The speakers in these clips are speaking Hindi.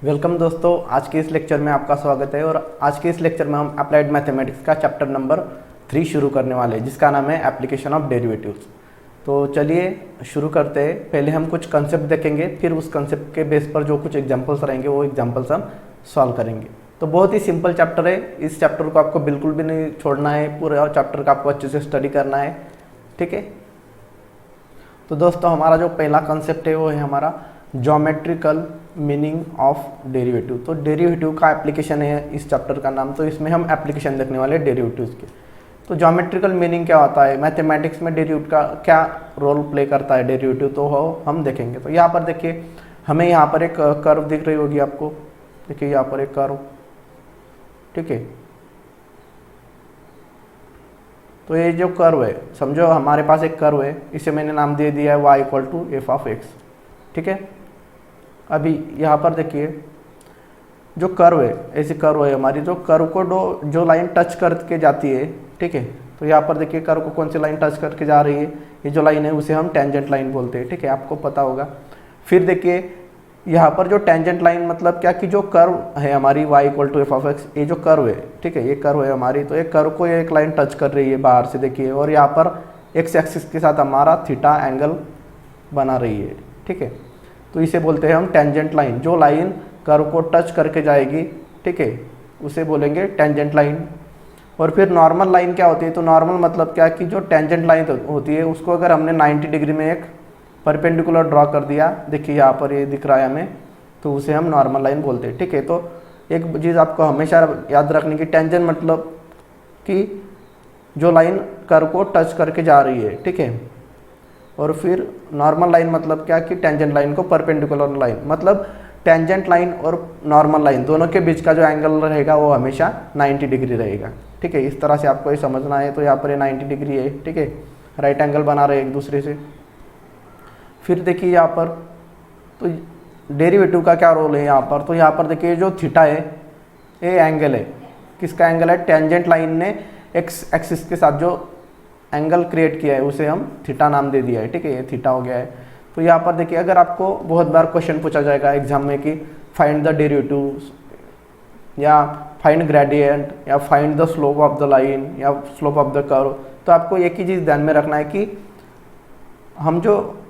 वेलकम दोस्तों, आज के इस लेक्चर में आपका स्वागत है। और आज के इस लेक्चर में हम अप्लाइड मैथमेटिक्स का चैप्टर नंबर 3 शुरू करने वाले हैं, जिसका नाम है एप्लीकेशन ऑफ डेरिवेटिव्स। तो चलिए शुरू करते हैं। पहले हम कुछ कंसेप्ट देखेंगे, फिर उस कंसेप्ट के बेस पर जो कुछ एग्जांपल्स रहेंगे वो एग्जांपल्स हम सॉल्व करेंगे। तो बहुत ही सिंपल चैप्टर है। इस चैप्टर को आपको बिल्कुल भी नहीं छोड़ना है, पूरा चैप्टर का आपको अच्छे से स्टडी करना है, ठीक है। तो दोस्तों, हमारा जो पहला कंसेप्ट है वो है हमारा ज्योमेट्रिकल मीनिंग ऑफ डेरिवेटिव। तो डेरिवेटिव का एप्लीकेशन है इस चैप्टर का नाम। तो इसमें हम एप्लीकेशन देखने वाले हैं डेरिवेटिव्स के। तो ज्योमेट्रिकल मीनिंग क्या होता है, मैथमेटिक्स में डेरिवेटिव का क्या रोल प्ले करता है डेरिवेटिव, तो हो हम देखेंगे। तो यहाँ पर देखिए, हमें यहाँ पर एक कर्व दिख रही होगी आपको। देखिए यहाँ पर एक कर्व, ठीक है। तो ये जो कर्व है, समझो हमारे पास एक कर्व है, इसे मैंने नाम दे दिया है y equal to f of x, ठीक है। अभी यहाँ पर देखिए, जो कर्व है, ऐसी कर्व है हमारी, जो कर्व को जो लाइन टच करके जाती है, ठीक है। तो यहाँ पर देखिए, कर्व को कौन सी लाइन टच करके जा रही है, ये जो लाइन है उसे हम टेंजेंट लाइन बोलते हैं, ठीक है, आपको पता होगा। फिर देखिए यहाँ पर जो टेंजेंट लाइन मतलब क्या, कि जो कर्व है हमारी y equal to f of x, ये जो कर्व है, ठीक है, ये कर्व है हमारी। तो एक कर्व को एक लाइन टच कर रही है बाहर से, देखिए। और यहाँ पर एक्स एक्सिस के साथ हमारा थीटा एंगल बना रही है, ठीक है। तो इसे बोलते हैं हम टेंजेंट लाइन। जो लाइन कर्व को टच करके जाएगी, ठीक है, उसे बोलेंगे टेंजेंट लाइन। और फिर नॉर्मल लाइन क्या होती है, तो नॉर्मल मतलब क्या, कि जो टेंजेंट लाइन होती है उसको अगर हमने 90 डिग्री में एक परपेंडिकुलर ड्रॉ कर दिया, देखिए यहाँ पर ये दिख रहा है हमें, तो उसे हम नॉर्मल लाइन बोलते हैं, ठीक है। तो एक चीज़ आपको हमेशा याद रखने की, टेंजेंट मतलब कि जो लाइन कर्व को टच करके जा रही है, ठीक है। और फिर नॉर्मल लाइन मतलब क्या, कि टेंजेंट लाइन को परपेंडिकुलर लाइन, मतलब टेंजेंट लाइन और नॉर्मल लाइन दोनों के बीच का जो एंगल रहेगा वो हमेशा 90 डिग्री रहेगा, ठीक है। इस तरह से आपको ये समझना है। तो यहाँ पर ये 90 डिग्री है, ठीक है, राइट एंगल बना रहे एक दूसरे से। फिर देखिए यहाँ पर, तो डेरिवेटिव का क्या रोल है यहाँ पर। तो यहाँ पर देखिए, जो थीटा है ये एंगल है, किसका एंगल है, टेंजेंट लाइन ने एक्स एक्सिस के साथ जो एंगल क्रिएट किया है उसे हम थीटा नाम दे दिया है, ठीक है, ये थीटा हो गया है। तो यहाँ पर देखिए, अगर आपको बहुत बार क्वेश्चन पूछा जाएगा एग्जाम में कि फाइंड द डेरिवेटिव या फाइंड ग्रेडियंट या find the slope of the line या स्लोप ऑफ द कर्व, तो आपको एक ही चीज़ ध्यान में रखना है कि हम जो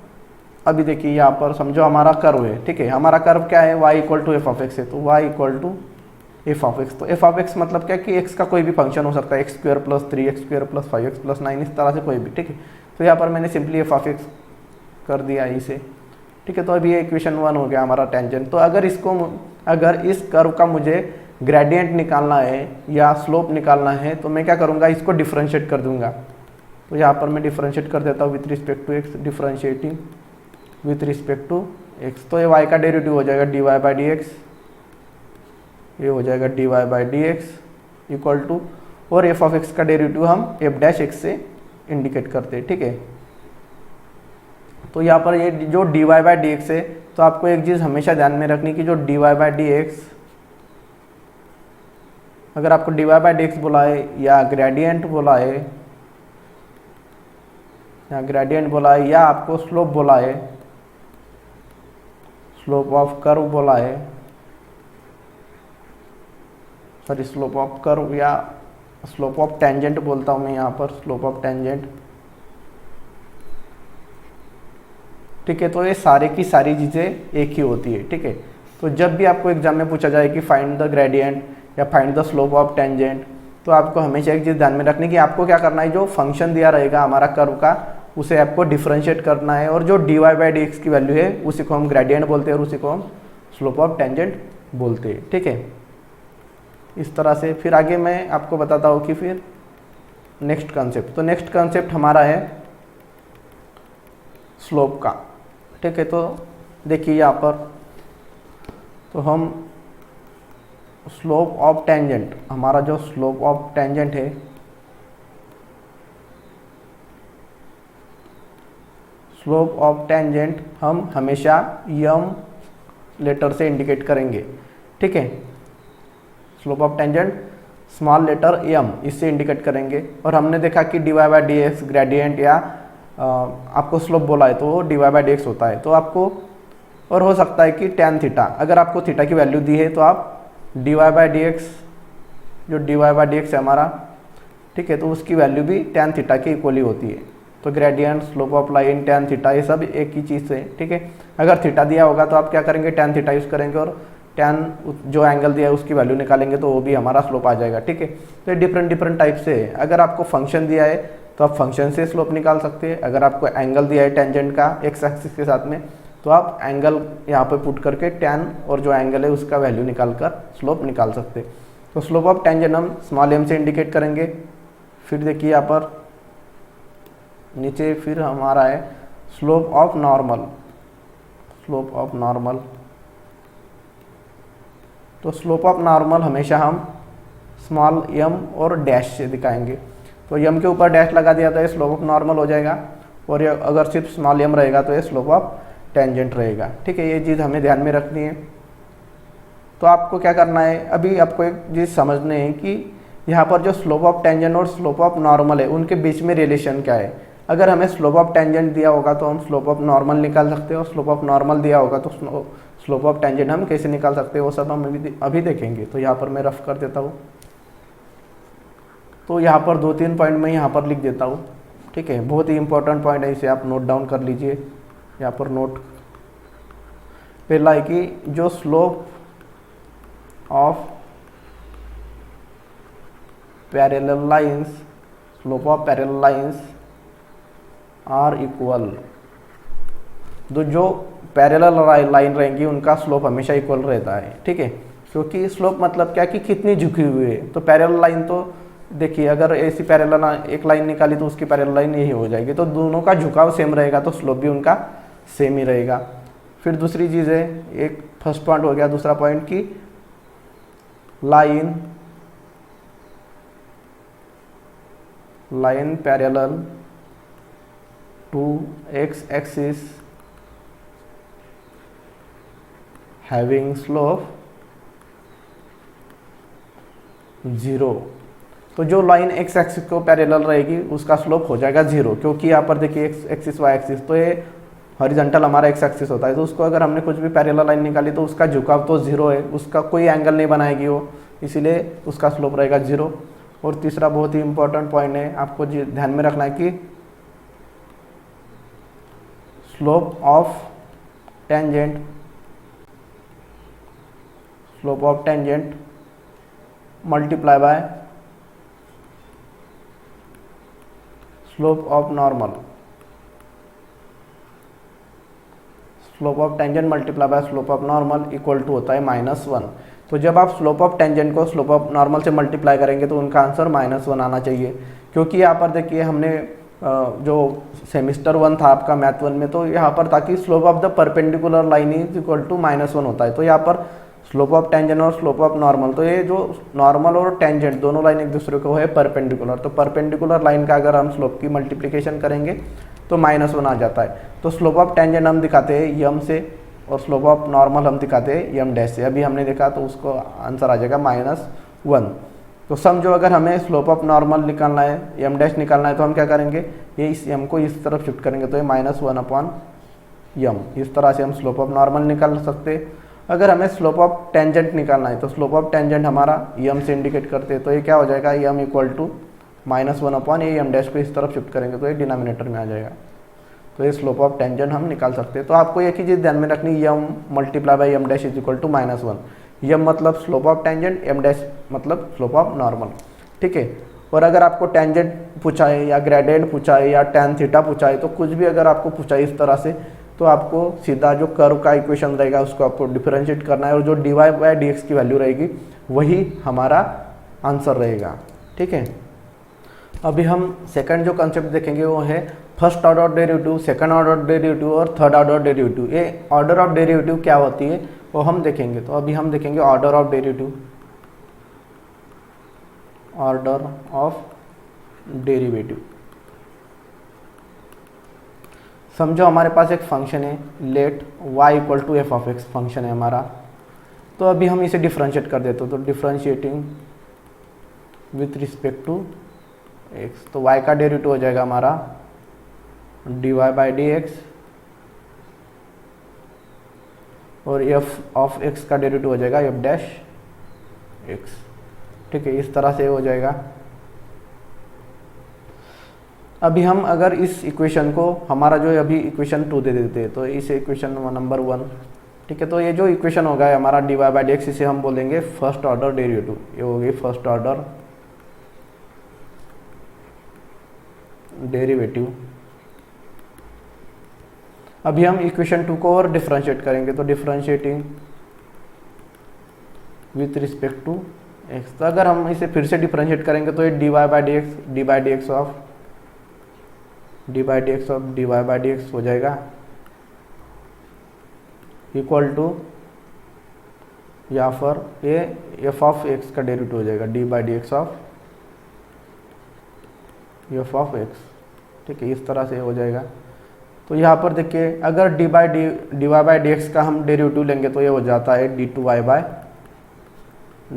अभी देखिए यहाँ पर समझो हमारा कर्व है, ठीक है, हमारा कर्व क्या है, y equal to f of x है। तो y equal to f of x, तो एफ ऑफ एक्स मतलब क्या, कि एक्स का कोई भी फंक्शन हो सकता है, x square plus 3 x square plus 5 x plus 9, इस तरह से कोई भी, ठीक है। तो यहाँ पर मैंने सिंपली एफ ऑफ एक्स कर दिया इसे, ठीक है। तो अभी ये इक्वेशन 1 हो गया हमारा टेंजेंट। तो अगर इस कर्व का मुझे ग्रेडियंट निकालना है या स्लोप निकालना है, तो मैं क्या करूँगा, इसको डिफ्रेंशिएट कर दूंगा। तो यहाँ पर मैं डिफ्रेंशिएट कर देता हूँ with respect to x, differentiating with respect to x. तो ये y का डेरिवेटिव हो जाएगा dy बाई डी एक्स, ये हो जाएगा dy by d x equal to, और एफ ऑफ एक्स का डेरिवेटिव हम एफ डैश एक्स से इंडिकेट करते हैं, ठीक है। तो यहाँ पर ये जो dy बाई डी एक्स है, तो आपको एक चीज़ हमेशा ध्यान में रखनी कि जो dy बाई डी एक्स, अगर आपको dy बाई डी एक्स बोला है या ग्रेडियंट बोला है, या आपको स्लोप बोला है, स्लोप ऑफ कर्व बोला है, सॉरी स्लोप ऑफ कर्व या स्लोप ऑफ टेंजेंट बोलता हूँ मैं यहाँ पर, स्लोप ऑफ टेंजेंट, ठीक है। तो ये सारे की सारी चीज़ें एक ही होती है, ठीक है। तो जब भी आपको एग्जाम में पूछा जाए कि फाइंड द ग्रेडियंट या find the slope of tangent, तो आपको हमेशा एक चीज़ ध्यान में रखनी कि आपको क्या करना है, जो फंक्शन दिया रहेगा हमारा कर्व का, उसे आपको डिफरेंशिएट करना है। और जो dy बाई डी एक्स की वैल्यू है उसी को हम ग्रेडियंट बोलते हैं और उसी को हम स्लोप ऑफ टेंजेंट बोलते हैं, ठीक है। इस तरह से फिर आगे मैं आपको बताता हूँ कि फिर नेक्स्ट कंसेप्ट। तो नेक्स्ट कंसेप्ट हमारा है स्लोप का, ठीक है। तो देखिए यहाँ पर, तो हम स्लोप ऑफ टेंजेंट, हमारा जो स्लोप ऑफ टेंजेंट है, स्लोप ऑफ टेंजेंट हम हमेशा यम लेटर से इंडिकेट करेंगे, ठीक है। Slope of tangent small letter m, इससे इंडिकेट करेंगे। और हमने देखा कि dy by d x gradient या आपको स्लोप बोला है तो वो dy बाई डी एक्स होता है। तो आपको और हो सकता है कि tan थीटा, अगर आपको थीटा की वैल्यू दी है तो आप dy/dx, जो dy/dx है हमारा, ठीक है, तो उसकी वैल्यू भी tan थीटा के इक्वली होती है। तो gradient, slope of line, tan theta, ये सब एक ही चीज़ है, ठीक है। अगर थीटा दिया होगा तो आप क्या करेंगे, tan थीटा यूज़ करेंगे और tan जो एंगल दिया है उसकी वैल्यू निकालेंगे तो वो भी हमारा स्लोप आ जाएगा, ठीक है। तो ये डिफरेंट टाइप से है। अगर आपको फंक्शन दिया है तो आप फंक्शन से स्लोप निकाल सकते हैं। अगर आपको एंगल दिया है टेंजेंट का एक्स एक्सिस के साथ में, तो आप एंगल यहाँ पे पुट करके tan और जो एंगल है उसका वैल्यू निकाल कर स्लोप निकाल सकते हैं। तो स्लोप ऑफ टेंजेंट हम स्मॉल m से इंडिकेट करेंगे। फिर देखिए यहाँ पर नीचे फिर हमारा है slope of normal, slope of normal. तो स्लोप ऑफ नॉर्मल हमेशा हम स्मॉल m और डैश से दिखाएंगे। तो m के ऊपर डैश लगा दिया तो ये स्लोप ऑफ नॉर्मल हो जाएगा, और ये अगर सिर्फ स्मॉल m रहेगा तो ये स्लोप ऑफ टेंजेंट रहेगा, ठीक है। ये चीज़ हमें ध्यान में रखनी है। तो आपको क्या करना है, अभी आपको एक चीज़ समझनी है कि यहाँ पर जो स्लोप ऑफ टेंजेंट और स्लोप ऑफ नॉर्मल है उनके बीच में रिलेशन क्या है। अगर हमें स्लोप ऑफ टेंजेंट दिया होगा तो हम स्लोप ऑफ नॉर्मल निकाल सकते हैं, और स्लोप ऑफ नॉर्मल दिया होगा तो स्लोप ऑफ टेंजेंट हम कैसे निकाल सकते हैं, वो सब हम अभी देखेंगे। तो यहाँ पर मैं रफ कर देता हूँ। तो यहाँ पर 2-3 पॉइंट मैं यहाँ पर लिख देता हूँ, ठीक है। बहुत ही इंपॉर्टेंट पॉइंट है, इसे आप नोट डाउन कर लीजिए। यहाँ पर नोट पहला है कि जो slope of parallel lines, slope of parallel lines are equal, तो जो पैरेलल लाइन रहेंगी उनका स्लोप हमेशा इक्वल रहता है, ठीक है। क्योंकि स्लोप मतलब क्या कि कितनी झुकी हुई है। तो पैरेलल लाइन तो देखिए, अगर ऐसी पैरेलल एक लाइन निकाली तो उसकी पैरेलल लाइन यही हो जाएगी, तो दोनों का झुकाव सेम रहेगा तो स्लोप भी उनका सेम ही रहेगा। फिर दूसरी चीज़ है, एक फर्स्ट पॉइंट हो गया, दूसरा पॉइंट की line parallel to x axis having slope 0। तो जो लाइन एक्स एक्सिस को पैरेलल रहेगी उसका स्लोप हो जाएगा 0, क्योंकि यहाँ पर देखिए एक्स एक्सिस वाई एक्सिस, तो ये हॉरिजॉन्टल हमारा एक्स एक्सिस होता है। तो उसको अगर हमने कुछ भी पैरेलल लाइन निकाली तो उसका झुकाव तो 0 है, उसका कोई एंगल नहीं बनाएगी वो, इसीलिए उसका स्लोप रहेगा 0। और तीसरा बहुत ही इंपॉर्टेंट पॉइंट है, आपको ध्यान में रखना है कि slope of tangent, slope of tangent multiply by slope of normal, slope of tangent multiply by slope of normal equal to होता है -1। तो जब आप स्लोप ऑफ टेंजेंट को स्लोप ऑफ नॉर्मल से मल्टीप्लाई करेंगे तो उनका आंसर -1 आना चाहिए। क्योंकि यहाँ पर देखिए हमने जो सेमिस्टर 1 था आपका मैथ 1 में, तो यहाँ पर ताकि slope of the perpendicular line is equal to -1 होता है। तो यहाँ पर स्लोप ऑफ टेंजेंट और स्लोप ऑफ नॉर्मल, तो ये जो नॉर्मल और टेंजेंट दोनों लाइन एक दूसरे को है परपेंडिकुलर, तो परपेंडिकुलर लाइन का अगर हम स्लोप की मल्टीप्लिकेशन करेंगे तो -1 आ जाता है। तो स्लोप ऑफ टेंजेंट हम दिखाते हैं यम से और स्लोप ऑफ नॉर्मल हम दिखाते हैं यम डैश से। अभी हमने देखा तो उसको आंसर आ जाएगा -1। तो समझो अगर हमें स्लोप ऑफ नॉर्मल निकालना है, यम डैश निकालना है, तो हम क्या करेंगे, ये इस यम को इस तरफ शिफ्ट करेंगे तो ये -1/यम, इस तरह से हम स्लोप ऑफ नॉर्मल निकाल सकते हैं। अगर हमें स्लोप ऑफ टेंजेंट निकालना है तो स्लोप ऑफ टेंजेंट हमारा यम से इंडिकेट करते हैं, तो ये क्या हो जाएगा, यम इक्वल टू -1/, ये यम डैश को इस तरफ शिफ्ट करेंगे तो ये डिनोमिनेटर में आ जाएगा। तो ये स्लोप ऑफ टेंजेंट हम निकाल सकते हैं। तो आपको एक ही चीज़ ध्यान में रखनी, m multiply by m dash is equal to -1। M मतलब slope of tangent, m dash मतलब स्लोप ऑफ नॉर्मल, ठीक है। और अगर आपको टेंजेंट पूछा है या ग्रेडियंट पूछा है या tan थीटा पूछा है, तो कुछ भी अगर आपको पूछा है इस तरह से, तो आपको सीधा जो कर्व का इक्वेशन रहेगा उसको आपको डिफरेंशिएट करना है, और जो dy/dx की वैल्यू रहेगी वही हमारा आंसर रहेगा, ठीक है। अभी हम सेकंड जो कंसेप्ट देखेंगे वो है first order derivative, second order derivative और थर्ड ऑर्डर डेरिवेटिव। ये ऑर्डर ऑफ डेरिवेटिव क्या होती है वो हम देखेंगे। तो अभी हम देखेंगे order of derivative, order of derivative. समझो हमारे पास एक फंक्शन है, let y equal to f of x function है हमारा। तो अभी हम इसे डिफ्रेंशिएट कर देते हो, तो differentiating with respect to x, तो y का डेरिवेटिव हो जाएगा हमारा dy/dx और एफ ऑफ एक्स का डेरिवेटिव हो जाएगा एफ डैश एक्स। ठीक है, इस तरह से हो जाएगा। अभी हम अगर इस इक्वेशन को, हमारा जो अभी इक्वेशन 2 दे देते हैं, तो इस इक्वेशन नंबर 1, ठीक है, तो ये जो इक्वेशन होगा हमारा dy बाई डी एक्स, इसे हम बोलेंगे फर्स्ट ऑर्डर डेरिवेटिव। ये हो गई फर्स्ट ऑर्डर डेरिवेटिव। अभी हम इक्वेशन 2 को और डिफरेंशिएट करेंगे, तो differentiating with respect to x. तो अगर हम इसे फिर से डिफरेंशिएट करेंगे तो ये dy by d x, d by d x of dy by d x हो जाएगा इक्वल टू, या फिर ये एफ ऑफ एक्स का डेरिवेटिव हो जाएगा D by d x of F of x. ठीक है, इस तरह से हो जाएगा। तो यहाँ पर देखिए, अगर d y by d x का हम डेरिवेटिव लेंगे तो ये हो जाता है d two y by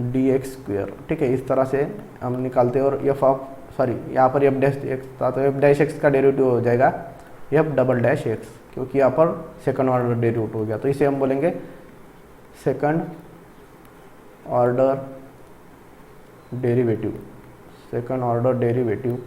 d x square. ठीक है, इस तरह से हम निकालते हैं। और एफ ऑफ यहाँ पर एफ डैश एक्स था, तो एफ डैश एक्स का डेरिवेटिव हो जाएगा एफ डबल डैश एक्स, क्योंकि यहाँ पर सेकंड ऑर्डर डेरिवेटिव हो गया। तो इसे हम बोलेंगे second order derivative, second order derivative.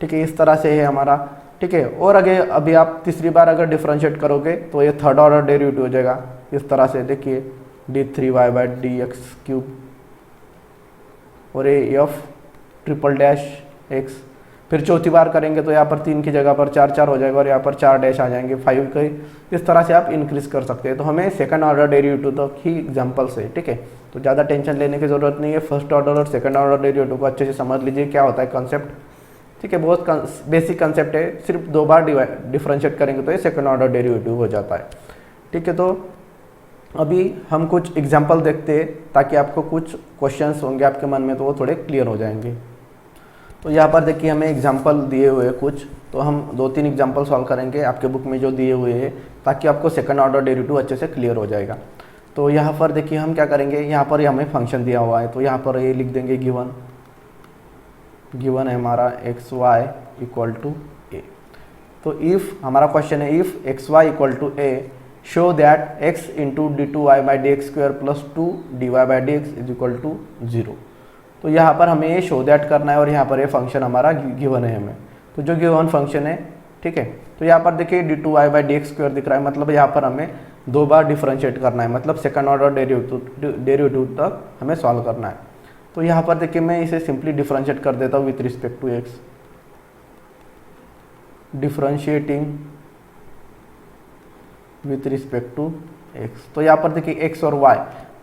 ठीक है, इस तरह से है हमारा। ठीक है, और आगे अभी आप तीसरी बार अगर डिफरेंशिएट करोगे तो ये थर्ड ऑर्डर डेरिवेटिव हो जाएगा इस तरह से। देखिए d three y by d x cube, और ये एफ ट्रिपल डैश एक्स। फिर चौथी बार करेंगे तो यहाँ पर 3 की जगह पर 4 हो जाएगा, और यहाँ पर 4 डैश आ जाएंगे 5 के। इस तरह से आप इंक्रीज कर सकते हैं। तो हमें सेकंड ऑर्डर डेरिवेटिव तक ही एग्जाम्पल्स है। ठीक है, तो ज़्यादा टेंशन लेने की ज़रूरत नहीं है। फर्स्ट ऑर्डर और सेकंड ऑर्डर डेरिवेटिव को अच्छे से समझ लीजिए क्या होता है कॉन्सेप्ट। ठीक है, बहुत बेसिक कंसेप्ट है। सिर्फ 2 बार डिफरेंशिएट करेंगे तो ये सेकंड ऑर्डर डेरिवेटिव हो जाता है। ठीक है, तो अभी हम कुछ एग्जांपल देखते हैं ताकि आपको कुछ क्वेश्चंस होंगे आपके मन में तो वो थोड़े क्लियर हो जाएंगे। तो यहाँ पर देखिए हमें एग्जांपल दिए हुए हैं कुछ, तो हम 2-3 एग्जांपल सॉल्व करेंगे आपके बुक में जो दिए हुए हैं, ताकि आपको सेकंड ऑर्डर डेरिवेटिव अच्छे से क्लियर हो जाएगा। तो यहाँ पर देखिए हम क्या करेंगे, यहाँ पर हमें फंक्शन दिया हुआ है, तो यहाँ पर ये लिख देंगे गिवन है हमारा x y equal to a. तो इफ़ हमारा क्वेश्चन है, if x y equal to a show that x into d two y by d x square plus 2 d y by d x is equal to 0। तो यहाँ पर हमें ये शो दैट करना है, और यहाँ पर ये फंक्शन हमारा गिवन है हमें। तो जो गिवन फंक्शन है, ठीक है, तो यहाँ पर देखिए d two y by d x square दिख रहा है, मतलब यहाँ पर हमें 2 बार डिफरेंशिएट करना है, मतलब सेकंड ऑर्डर डेरिवेटिव तक हमें सॉल्व करना है। तो यहाँ पर देखिए मैं इसे सिंपली डिफरेंशिएट कर देता हूँ with respect to x, differentiating with respect to x. तो यहाँ पर देखिए एक्स और वाई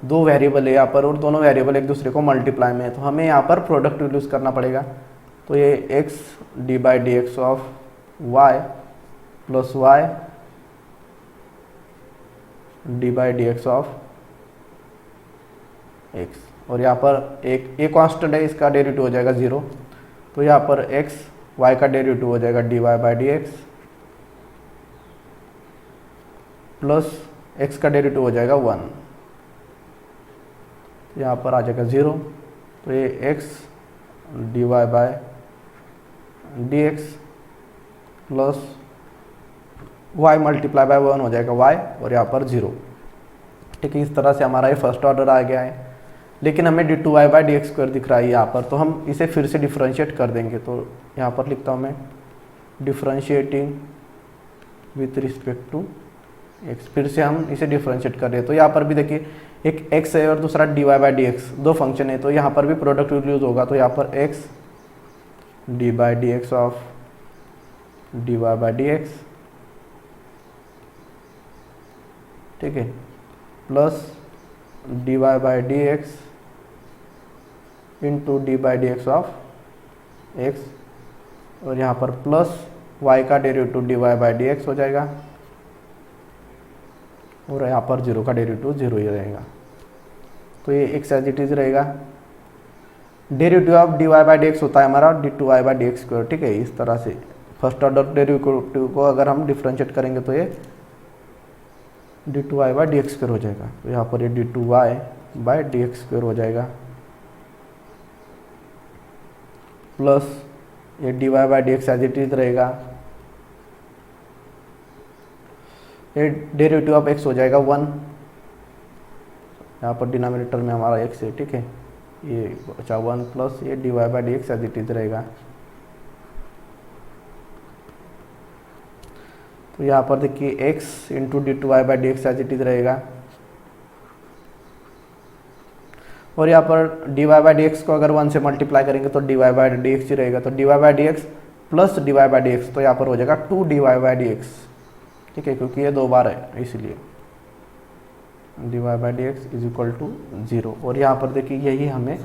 2 वेरिएबल है यहाँ पर, और दोनों वेरिएबल एक दूसरे को मल्टीप्लाई में है, तो हमें यहाँ पर प्रोडक्ट यूज करना पड़ेगा। तो ये x d by d x of y plus y d by d x of x, और यहाँ पर एक कांस्टेंट है, इसका डेरिवेटिव हो जाएगा 0। तो यहाँ पर एक्स वाई का डेरिवेटिव हो जाएगा d y by d x plus x का डेरिवेटिव हो जाएगा 1, यहाँ पर आ जाएगा 0। तो ये x d y by d x plus y multiply by 1 हो जाएगा वाई, और यहाँ पर 0। ठीक है, इस तरह से हमारा ये फर्स्ट ऑर्डर आ गया है। लेकिन हमें d two y by d x square दिख रहा है यहाँ पर, तो हम इसे फिर से डिफरेंशिएट कर देंगे। तो यहाँ पर लिखता हूँ मैं differentiating with respect to x, फिर से हम इसे डिफरेंशिएट कर रहे हैं। तो यहाँ पर भी देखिए एक एक्स है और दूसरा d y by d x, 2 function है, तो यहाँ पर भी प्रोडक्ट यूज होगा। तो यहाँ पर x d by d x of d y by d x, ठीक है, plus d y by d x into d by d x of x, और यहाँ पर प्लस वाई का derivative d y by d x हो जाएगा, और यहाँ पर 0 का डेरिवेटिव 0 ही रहेगा। तो ये एक्स एज इट इज रहेगा। Derivative of d y by d x होता है हमारा d two y by d x square. ठीक है, इस तरह से फर्स्ट ऑर्डर डेरिवेटिव को अगर हम डिफरेंशिएट करेंगे तो ये d two y by d x square हो जाएगा। तो यहाँ पर ये d two y by d x square हो जाएगा, प्लस ये d y by d x as it is रहेगा, ये डेरिवेटिव ऑफ एक्स हो जाएगा 1, यहाँ पर डिनोमिनेटर में हमारा एक्स है, ठीक है। ये बचा 1 प्लस ये divide by d x as it is रहेगा। तो यहाँ पर देखिए x into d two y by d x as it is रहेगा, और यहाँ पर d y by d x को अगर 1 से मल्टीप्लाई करेंगे तो d y by d x ही रहेगा। तो d y by d x plus d y by d x, तो यहाँ पर हो जाएगा 2 d y by d x, ठीक है, क्योंकि ये 2 बार है इसलिए d y by d x is equal to 0। और यहाँ पर देखिए यही हमें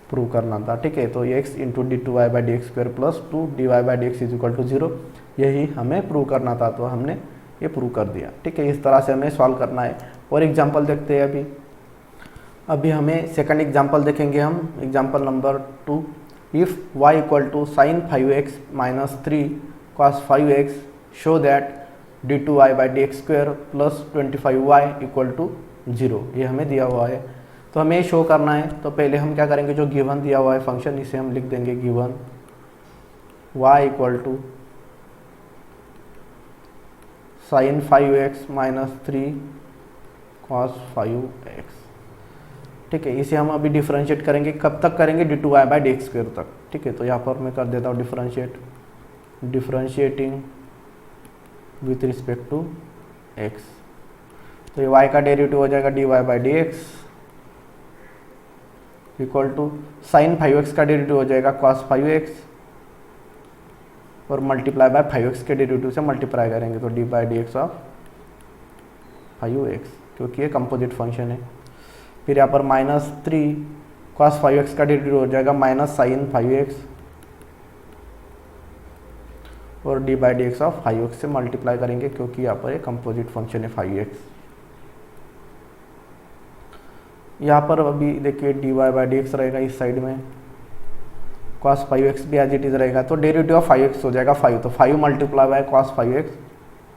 प्रूव करना था, ठीक है। तो x into d two y by d x square plus 2 d y by d x is equal to 0, यही हमें प्रूव करना था, तो हमने ये प्रूव कर दिया, ठीक है। इस तरह से हमें सॉल्व करना है। और एग्जाम्पल देखते हैं अभी हमें सेकंड एग्जाम्पल देखेंगे हम, example number 2। If y equal to sine 5x minus 3 cos 5x show that d two y by d x square plus 25y equal to 0, ये हमें दिया हुआ है। तो हमें शो करना है, तो पहले हम क्या करेंगे, जो गिवन दिया हुआ है फंक्शन, इसे हम लिख देंगे given y equal to sine 5x minus 3 cos 5x, ठीक है। इसे हम अभी डिफरेंशिएट करेंगे, कब तक करेंगे, d two y by d x square तक, ठीक है। तो यहाँ पर मैं कर देता हूँ differentiating with respect to x। तो ये y का डेरिवेटिव हो जाएगा d y by d x equal to sine 5x का डेरिवेटिव हो जाएगा कॉस 5x, और मल्टीप्लाई बाय 5x के डेरिवेटिव से मल्टीप्लाई करेंगे तो D by d x of 5x, क्योंकि ये कंपोजिट फंक्शन है। फिर यहाँ पर माइनस 3 कॉस 5x का डेरिवेटिव हो जाएगा माइनस साइन 5x, और D by d x of 5x से मल्टीप्लाई करेंगे, क्योंकि यहाँ पर एक कंपोजिट फंक्शन है 5x। यहाँ पर अभी देखिए d y by d x रहेगा इस साइड में, कॉस 5x भी एज इट इज रहेगा, तो डेरिवेटिव ऑफ 5x हो जाएगा 5, तो 5 multiply by cos 5x,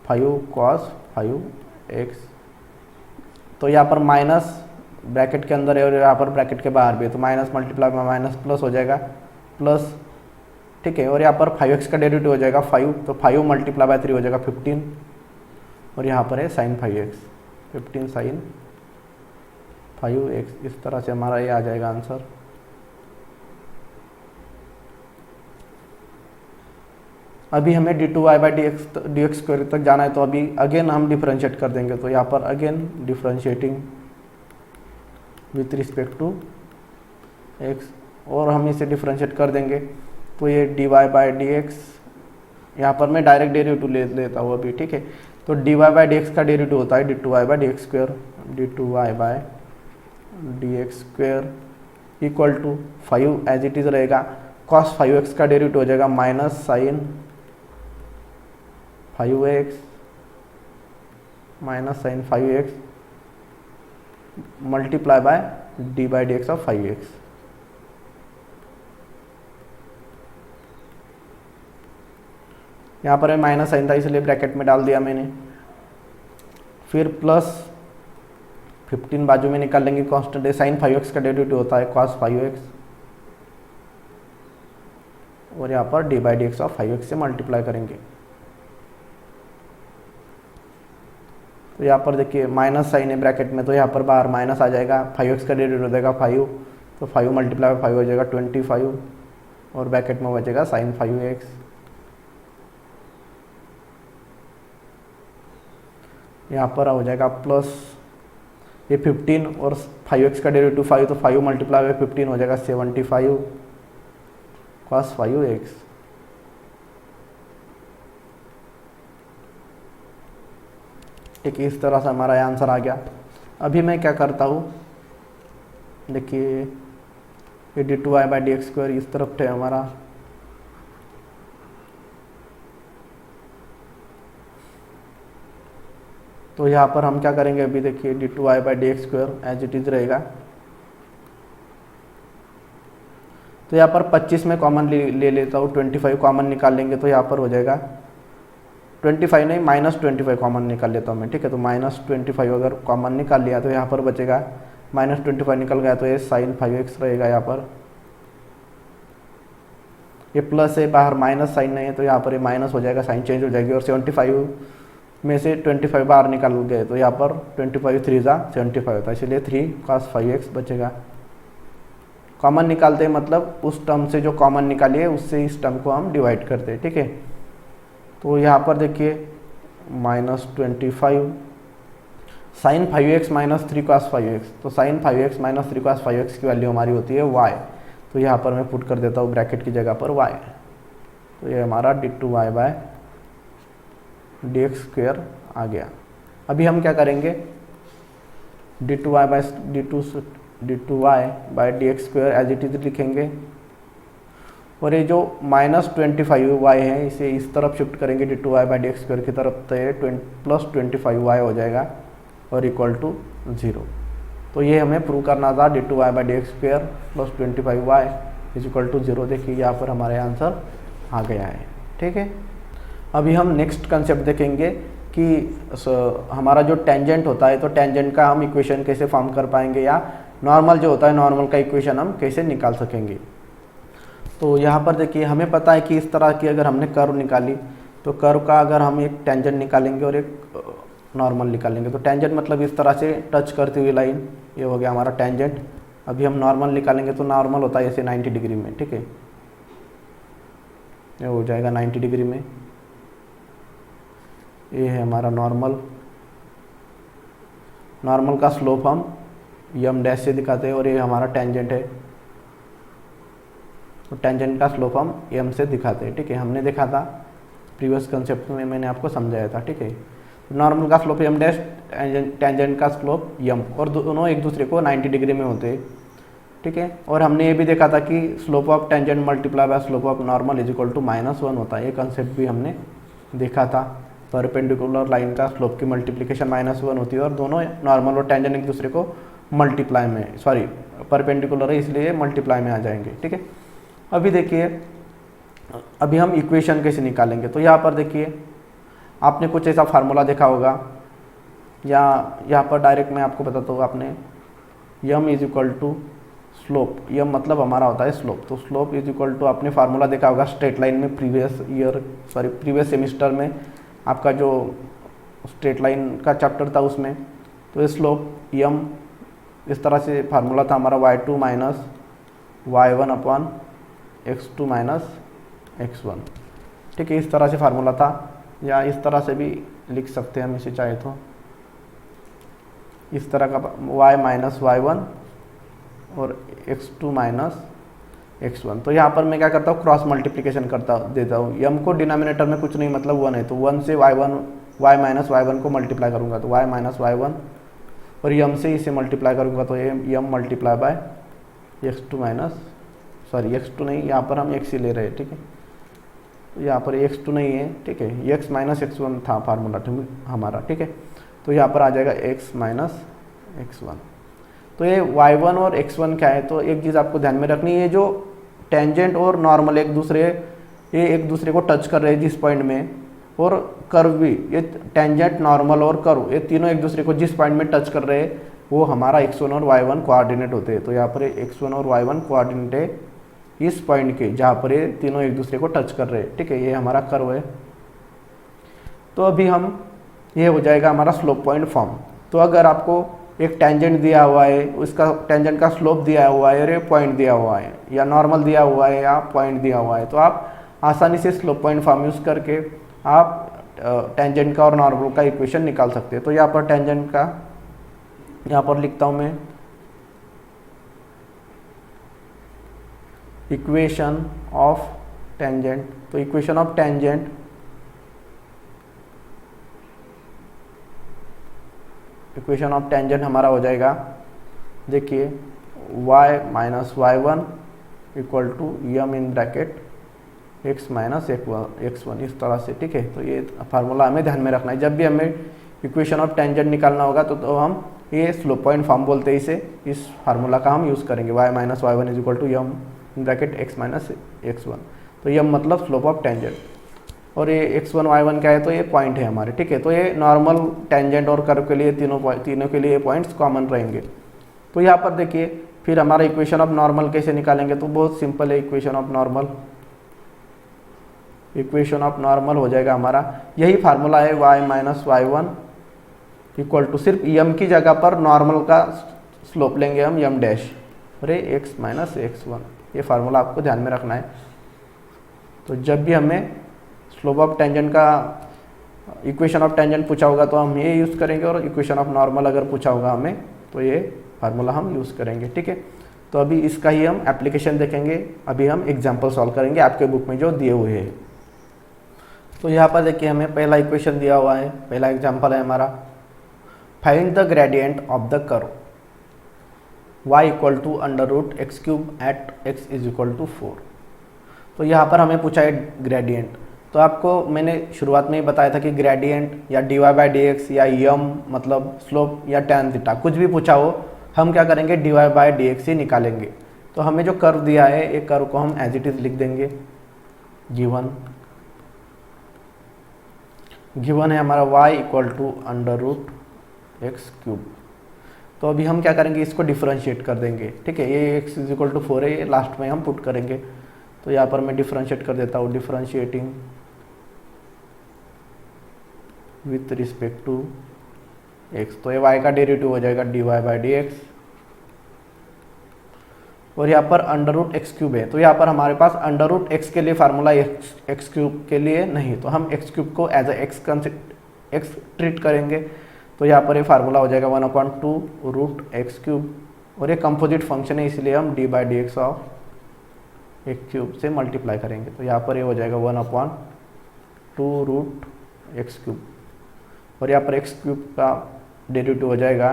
5 cos 5x। तो यहाँ पर माइनस ब्रैकेट के अंदर है और यहाँ पर ब्रैकेट के बाहर भी है, तो minus multiply by minus plus हो जाएगा प्लस, ठीक है। और यहाँ पर 5x का डेरिवेटिव हो जाएगा 5, तो 5 मल्टीप्लाई बाय 3 हो जाएगा 15, और यहाँ पर है साइन 5x, 15 साइन 5x। इस तरह से हमारा ये आ जाएगा आंसर। अभी हमें d two y by d x square तक जाना है, तो अभी अगेन हम डिफरेंशिएट कर देंगे। तो यहाँ पर again differentiating with respect to x, और हम इसे डिफरेंशिएट कर देंगे, तो ये d y by d x, यहाँ पर मैं डायरेक्ट डेरिवेटिव ले लेता हूँ अभी, ठीक है। तो d y by d x का डेरिवेटिव होता है d two y by d x square, d two y by d x square equal to 5 as it is रहेगा, कॉस 5x का डेरिवेटिव हो जाएगा minus sine 5x minus sine 5x multiply by d by d x of 5x। यहाँ पर माइनस साइन था इसलिए ब्रैकेट में डाल दिया मैंने, फिर प्लस 15 बाजू में निकाल लेंगे, कांस्टेंट है, साइन 5x का डेरिवेटिव होता है कॉस 5x, और यहाँ पर D by d x of 5x से मल्टीप्लाई करेंगे। तो यहाँ पर देखिए माइनस साइन है ब्रैकेट में, तो यहाँ पर बाहर माइनस आ जाएगा, 5x का डेरिवेटिव हो जाएगा 5, तो 5 मल्टीप्लाई 5 हो जाएगा 25, और ब्रैकेट में बचेगा साइन 5x। यहाँ पर हो जाएगा प्लस ये 15 और 5x का डेरिवेटिव 5, तो 5 मल्टीप्लाई बाय 15 हो जाएगा 75 कॉस 5x। ठीक है, इस तरह से हमारा आंसर आ गया। अभी मैं क्या करता हूँ, देखिए ये d two y by d x square इस तरफ है हमारा, तो यहाँ पर हम क्या करेंगे, अभी देखिए d two y by d x square as it is रहेगा। तो यहाँ पर 25 में कॉमन ले लेता हूँ, 25 कॉमन निकाल लेंगे, तो यहाँ पर हो जाएगा 25 नहीं माइनस 25 कॉमन निकाल लेता हूँ मैं, ठीक है। तो माइनस 25 अगर कॉमन निकाल लिया तो यहाँ पर बचेगा माइनस 25 निकल गया, तो ये साइन 5x रहेगा। यहाँ पर ये प्लस है, बाहर माइनस साइन नहीं है, तो यहाँ पर ये माइनस हो जाएगा, साइन चेंज हो जाएगी, और 75 में से 25 बाहर निकाल गए तो यहाँ पर 25 3 जा 75 होता है, इसलिए 3 cos 5x बचेगा। कॉमन निकालते हैं मतलब उस टर्म से जो कॉमन निकालिए उससे इस टर्म को हम डिवाइड करते हैं, ठीक है। तो यहाँ पर देखिए -25 sin 5x minus 3 cos 5x, तो sin 5x minus 3 cos 5x की वैल्यू हमारी होती है y। तो यहाँ पर मैं पुट कर देता हूँ ब्रैकेट की जगह पर y, तो ये हमारा d2y/dx² आ गया। अभी हम क्या करेंगे, d2y/dx² एज इट इज लिखेंगे, और ये जो -25y है इसे इस तरफ शिफ्ट करेंगे d2y/dx² की तरफ, तो ये +25y हो जाएगा और इक्वल टू 0। तो ये हमें प्रूव करना था, d2y/dx² +25y is equal to 0। देखिए यहाँ पर हमारे आंसर आ गया है, ठीक है। अभी हम नेक्स्ट कंसेप्ट देखेंगे कि हमारा जो टेंजेंट होता है, तो टेंजेंट का हम इक्वेशन कैसे फॉर्म कर पाएंगे, या नॉर्मल जो होता है नॉर्मल का इक्वेशन हम कैसे निकाल सकेंगे। तो यहाँ पर देखिए हमें पता है कि इस तरह की अगर हमने कर्व निकाली तो कर्व का अगर हम एक टेंजेंट निकालेंगे और एक नॉर्मल निकालेंगे, तो टेंजेंट मतलब इस तरह से टच करती हुई लाइन, ये हो गया हमारा टेंजेंट। अभी हम नॉर्मल निकालेंगे तो नॉर्मल होता है ऐसे 90 डिग्री में, ठीक है, ये हो जाएगा 90 डिग्री में। ये है हमारा नॉर्मल। नॉर्मल का स्लोप हम यम डैश से दिखाते हैं और ये हमारा टेंजेंट है, तो टेंजेंट का स्लोप हम एम से दिखाते हैं, ठीक है। हमने देखा था प्रीवियस कंसेप्ट में, मैंने आपको समझाया था, ठीक है। नॉर्मल का स्लोप एम डैश, टेंजेंट का स्लोप यम, और दोनों एक दूसरे को 90 डिग्री में होते हैं, ठीक है। और हमने ये भी देखा था कि slope of tangent multiply by slope of normal is equal to -1 होता है, ये कंसेप्ट भी हमने देखा था। परपेंडिकुलर लाइन का स्लोप की मल्टीप्लिकेशन -1 होती है और दोनों नॉर्मल और टेंजेंट एक दूसरे को मल्टीप्लाई में, सॉरी परपेंडिकुलर है इसलिए मल्टीप्लाई में आ जाएंगे, ठीक है। अभी देखिए अभी हम इक्वेशन कैसे निकालेंगे, तो यहाँ पर देखिए आपने कुछ ऐसा फार्मूला देखा होगा, या यहाँ पर डायरेक्ट मैं आपको बताता हूँ, आपने यम इज इक्वल टू स्लोप, यम मतलब हमारा होता है स्लोप, तो स्लोप इज इक्वल टू आपने फार्मूला देखा होगा स्ट्रेट लाइन में, प्रीवियस सेमिस्टर में आपका जो स्ट्रेट लाइन का चैप्टर था उसमें, तो ये स्लोप यम इस तरह से फार्मूला था हमारा y2 minus y1 upon x2 minus x1, ठीक है, इस तरह से फार्मूला था, या इस तरह से भी लिख सकते हैं हम इसे चाहे तो, इस तरह का y माइनस y1 और x2 माइनस x1। तो यहाँ पर मैं क्या करता हूँ, क्रॉस मल्टीप्लिकेशन करता देता हूँ, यम को डिनोमिनेटर में कुछ नहीं मतलब 1 है, तो 1 से y माइनस y1 को मल्टीप्लाई करूँगा तो y माइनस y1, और यम से इसे मल्टीप्लाई करूँगा तो m multiply by x2 minus, sorry x2 नहीं, यहाँ पर हम x ही ले रहे हैं, ठीक है, तो यहाँ पर x2 नहीं है, ठीक है, x माइनस x1 था फार्मूला हमारा, ठीक है। तो यहाँ पर आ जाएगा x माइनस x1। तो ये y1 और x1 क्या है, तो एक चीज़ आपको ध्यान में रखनी है, जो टेंजेंट और नॉर्मल एक दूसरे को टच कर रहे हैं जिस पॉइंट में, और कर्व भी, ये टेंजेंट नॉर्मल और कर्व ये तीनों एक दूसरे को जिस पॉइंट में टच कर रहे हैं वो हमारा x1 और y1 कोऑर्डिनेट होते हैं। तो यहाँ पर x1 और y1 कोऑर्डिनेट है इस पॉइंट के जहाँ पर ये तीनों एक दूसरे को टच कर रहे हैं, ठीक है, ये हमारा कर्व है। तो अभी हम, ये हो जाएगा हमारा स्लोप पॉइंट फॉर्म। तो अगर आपको एक टेंजेंट दिया हुआ है, उसका टेंजेंट का स्लोप दिया हुआ है और ये पॉइंट दिया हुआ है, या नॉर्मल दिया हुआ है या पॉइंट दिया हुआ है, तो आप आसानी से स्लोप पॉइंट फॉर्म यूज़ करके आप टेंजेंट का और नॉर्मल का इक्वेशन निकाल सकते हैं। तो यहाँ पर टेंजेंट का, यहाँ पर लिखता हूँ मैं इक्वेशन ऑफ टेंजेंट। तो equation of tangent, equation of tangent हमारा हो जाएगा, देखिए y minus y1 equal to m in bracket x minus x1, इस तरह से, ठीक है। तो ये फार्मूला हमें ध्यान में रखना है, जब भी हमें इक्वेशन ऑफ टेंजेंट निकालना होगा तो हम ये स्लोप पॉइंट फॉर्म बोलते हैं इसे, इस फार्मूला का हम यूज़ करेंगे, y minus y1 is equal to m in bracket x minus x1। तो यम मतलब स्लोप ऑफ टेंजेंट, और ये x1 y1 क्या है, तो ये पॉइंट है हमारे, ठीक है। तो ये नॉर्मल, टेंजेंट और कर्व के लिए तीनों के लिए पॉइंट्स कॉमन रहेंगे। तो यहाँ पर देखिए फिर हमारा इक्वेशन ऑफ नॉर्मल कैसे निकालेंगे, तो बहुत सिंपल है equation of normal. Equation of normal हो जाएगा हमारा, यही फार्मूला है y minus y one equal to, सिर्फ यम की जगह पर नॉर्मल का स्लोप लेंगे हम यम डैश और ये x माइनस एक्स वन, ये फार्मूला आपको ध्यान में रखना है। तो जब भी हमें स्लोप ऑफ टेंजेंट का इक्वेशन ऑफ टेंजेंट पूछा होगा तो हम ये यूज़ करेंगे, और इक्वेशन ऑफ नॉर्मल अगर पूछा होगा हमें तो ये फार्मूला हम यूज़ करेंगे, ठीक है। तो अभी इसका ही हम एप्लीकेशन देखेंगे, अभी हम एग्जाम्पल सॉल्व करेंगे आपके बुक में जो दिए हुए हैं। तो यहाँ पर देखिए हमें पहला इक्वेशन दिया हुआ है, पहला एग्जाम्पल है हमारा, find the gradient of the curve y equal to under root x cube at x is equal to 4। तो यहाँ पर हमें पूछा है ग्रेडियंट, तो आपको मैंने शुरुआत में ही बताया था कि ग्रेडियंट या d y by d x या यम मतलब स्लोप या टैन थीटा कुछ भी पूछा हो, हम क्या करेंगे d y by d x ही निकालेंगे। तो हमें जो कर्व दिया है एक कर्व को हम एज इट इज लिख देंगे, गिवन है हमारा y equal to under root x cube. तो अभी हम क्या करेंगे इसको डिफरेंशिएट कर देंगे, ठीक है। ये x इज इक्वल टू 4 है, ये लास्ट में हम पुट करेंगे। तो यहाँ पर मैं डिफरेंशिएट कर देता हूँ, differentiating with respect to x। तो ये y का डेरिवेटिव हो जाएगा dy बाई डी एक्स, और यहाँ पर अंडर रूट एक्स क्यूब है। तो यहाँ पर हमारे पास अंडर रूट एक्स के लिए फार्मूला एक्स क्यूब के लिए नहीं, तो हम एक्स क्यूब को एज ए एक्स ट्रीट करेंगे। तो यहाँ पर ये फार्मूला हो जाएगा 1/2 रूट एक्स क्यूब, और ये कंपोजिट फंक्शन है इसलिए हम D by d x of x cube से मल्टीप्लाई करेंगे। तो यहाँ पर ये हो जाएगा 1/2 रूट एक्स क्यूब, और यहाँ पर एक्स क्यूब का डेरिवेटिव हो जाएगा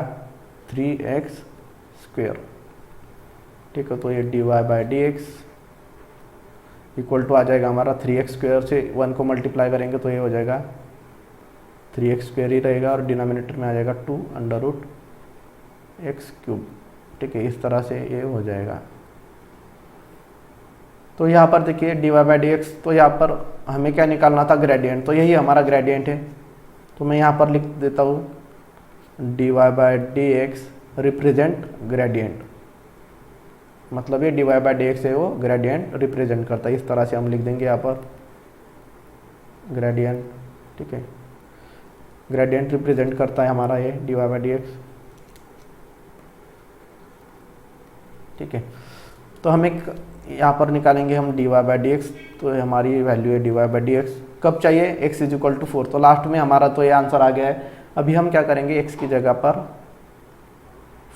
3x स्क्वेयर, ठीक है। तो ये d y by d x equal to आ जाएगा हमारा 3x स्क्वेयर से 1 को मल्टीप्लाई करेंगे तो ये हो जाएगा 3x स्क्वेयर ही रहेगा, और डिनोमिनेटर में आ जाएगा 2 अंडर रूट एक्स क्यूब, ठीक है। इस तरह से ये हो जाएगा। तो यहाँ पर देखिए d y by d x, तो यहाँ पर हमें क्या निकालना था ग्रेडियंट, तो यही हमारा ग्रेडियंट है। तो मैं यहाँ पर लिख देता हूँ d y by d x represent gradient, मतलब ये d y by d x है वो ग्रेडियंट रिप्रेजेंट करता है। इस तरह से हम लिख देंगे यहाँ पर ग्रेडियंट, ठीक है। ग्रेडियंट रिप्रेजेंट करता है हमारा ये d y by d x, ठीक है। तो हमें यहाँ पर निकालेंगे हम d y by d x, तो हमारी वैल्यू है d y by d x. कब चाहिए x इज इक्वल टू 4, तो लास्ट में हमारा तो ये आंसर आ गया है। अभी हम क्या करेंगे x की जगह पर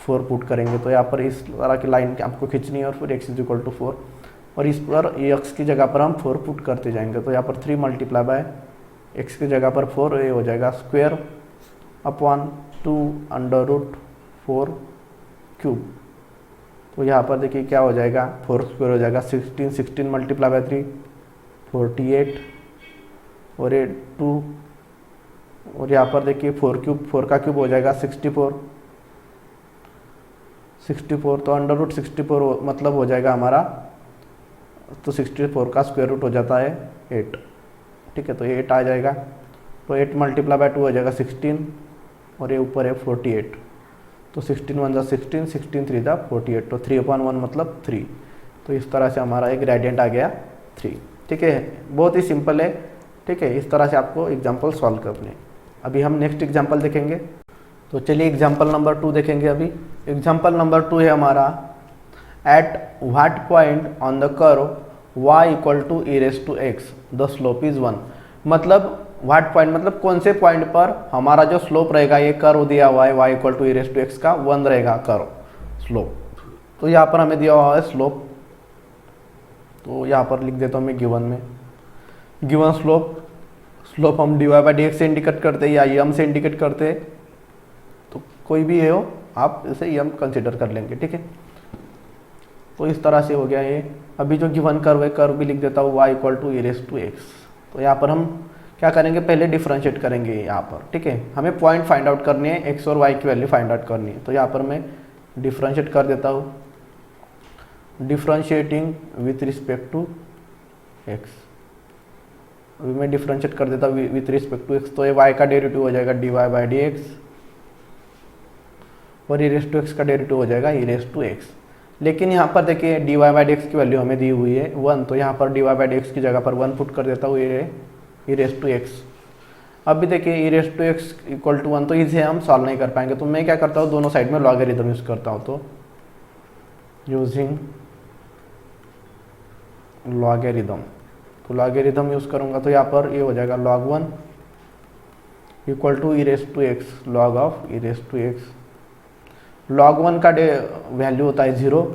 4 पुट करेंगे। तो यहाँ पर इस तरह की लाइन आपको खींचनी है, और फिर x इज इक्वल टू 4, और इस पर x की जगह पर हम 4 पुट करते जाएंगे। तो यहाँ पर 3 मल्टीप्लाई बाय x की जगह पर 4, ये हो जाएगा square upon 2 under root 4 cube. तो यहाँ पर देखिए क्या हो जाएगा, 4 स्क्वेयर हो जाएगा 16 मल्टीप्लाई बाय 3 48, और ये 2, और यहाँ पर देखिए 4 का क्यूब हो जाएगा 64, तो अंडर रूट 64 मतलब हो जाएगा हमारा, तो 64 का स्क्वायर रूट हो जाता है 8, ठीक है। तो ये 8 आ जाएगा, तो 8 मल्टीप्लाई बाय 2 हो जाएगा 16, और ये ऊपर है 48, तो 16 1 जा 16, 16 3 जा 48, तो 3/1 मतलब 3। तो इस तरह से हमारा एक ग्रेडियंट आ गया 3, ठीक है। बहुत ही सिंपल है, ठीक है। इस तरह से आपको एग्जाम्पल सॉल्व करने। अभी हम नेक्स्ट एग्जाम्पल देखेंगे, तो चलिए एग्जाम्पल नंबर 2 देखेंगे। अभी एग्जाम्पल नंबर 2 है हमारा, at what point on the curve y equal to e raise to x the slope is 1। मतलब व्हाट पॉइंट मतलब कौन से पॉइंट पर हमारा जो स्लोप रहेगा, ये कर्व दिया हुआ है y equal to e raise to x का 1 रहेगा कर्व स्लोप। तो यहाँ पर हमें दिया हुआ है स्लोप, तो यहाँ पर लिख देता हूँ मैं गिवन में, गिवन स्लोप हम d y by d x से इंडिकेट करते हैं या यम से इंडिकेट करते हैं, तो कोई भी हो आप इसे यम कंसिडर कर लेंगे, ठीक है। तो इस तरह से हो गया ये। अभी जो गिवन कर्व है, कर्व भी लिख देता हूँ y equal to e raise to x। तो यहाँ पर हम क्या करेंगे, पहले डिफरेंशिएट करेंगे यहाँ पर, ठीक है। हमें पॉइंट फाइंड आउट करनी है, x और y की वैल्यू फाइंड आउट करनी है। तो यहाँ पर मैं डिफरेंशिएट कर देता हूँ, differentiating with respect to x। अभी मैं डिफरेंशिएट कर देता हूँ विथ रिस्पेक्ट टू x, तो ये y का डेरिवेटिव हो जाएगा d y by d x, और e रेज़ टू x का डेरिवेटिव हो जाएगा e रेज़ टू x। लेकिन यहाँ पर देखिए d y by d x की वैल्यू हमें दी हुई है 1, तो यहाँ पर d y by d x की जगह पर 1 पुट कर देता हूँ, ई रेस टू एक्स। अब भी देखिए e raise to x equal to 1, तो इसे हम सॉल्व नहीं कर पाएंगे, तो मैं क्या करता हूँ दोनों साइड में लॉगरिथम यूज़ करता हूँ। तो यूजिंग लॉगरिथम, तो लॉगरिथम यूज़ करूँगा तो यहाँ पर ये हो जाएगा log 1 equal to e raise to x log of e raise to x. log 1 का वैल्यू होता है 0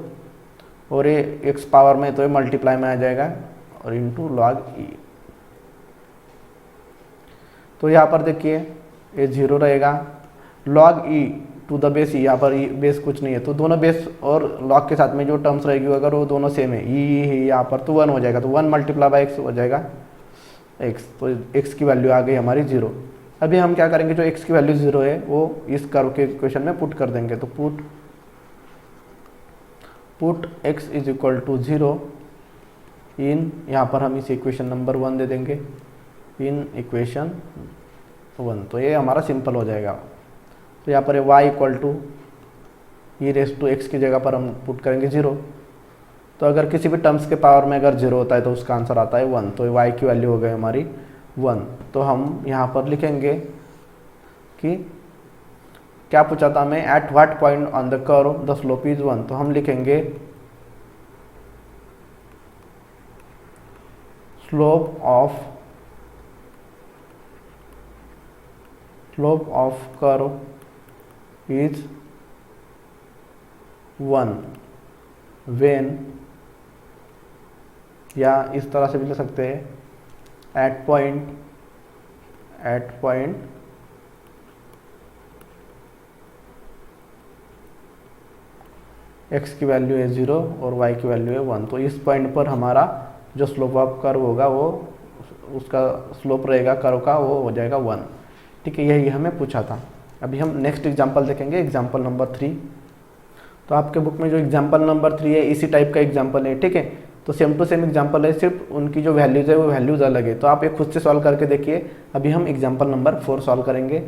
और ये एक्स पावर में तो ये मल्टीप्लाई में आ जाएगा और इनटू log ई। तो यहाँ पर देखिए ये 0 रहेगा, log e to the base e, यहाँ पर ई बेस कुछ नहीं है तो दोनों बेस और log के साथ में जो टर्म्स रहेगी अगर वो दोनों सेम है ई यहाँ पर तो 1 हो जाएगा, तो 1 मल्टीप्लाई बाई एक्स हो जाएगा x, तो x की वैल्यू आ गई हमारी 0। अभी हम क्या करेंगे, जो x की वैल्यू 0 है वो इस कर्व के इक्वेशन में पुट कर देंगे। तो put x is equal to 0 in, यहाँ पर हम इस इक्वेशन नंबर 1 दे देंगे, इन इक्वेशन 1, तो ये हमारा सिंपल हो जाएगा। तो यहाँ पर y equal to e raise to x की जगह पर हम पुट करेंगे 0, तो अगर किसी भी टर्म्स के पावर में अगर 0 होता है तो उसका आंसर आता है 1, तो y की वैल्यू हो गई हमारी 1। तो हम यहाँ पर लिखेंगे कि क्या पूछा था हमें, eight what point on the curve the slope is 1, तो हम लिखेंगे slope of curve is 1 when, या इस तरह से भी लिख सकते हैं एट पॉइंट x की वैल्यू है 0 और y की वैल्यू है 1, तो इस पॉइंट पर हमारा जो स्लोप ऑफ कर्व होगा वो उसका स्लोप रहेगा कर्व का वो हो जाएगा 1। ठीक है, यही हमें पूछा था। अभी हम नेक्स्ट एग्जांपल देखेंगे, एग्जांपल नंबर 3। तो आपके बुक में जो एग्जांपल नंबर 3 है इसी टाइप का एग्जांपल है, ठीक है, तो सेम टू सेम एग्जांपल है, सिर्फ उनकी जो वैल्यूज़ है वो वैल्यूज़ अलग है। तो आप एक खुद से सॉल्व करके देखिए। अभी हम एग्जांपल नंबर 4 सॉल्व करेंगे।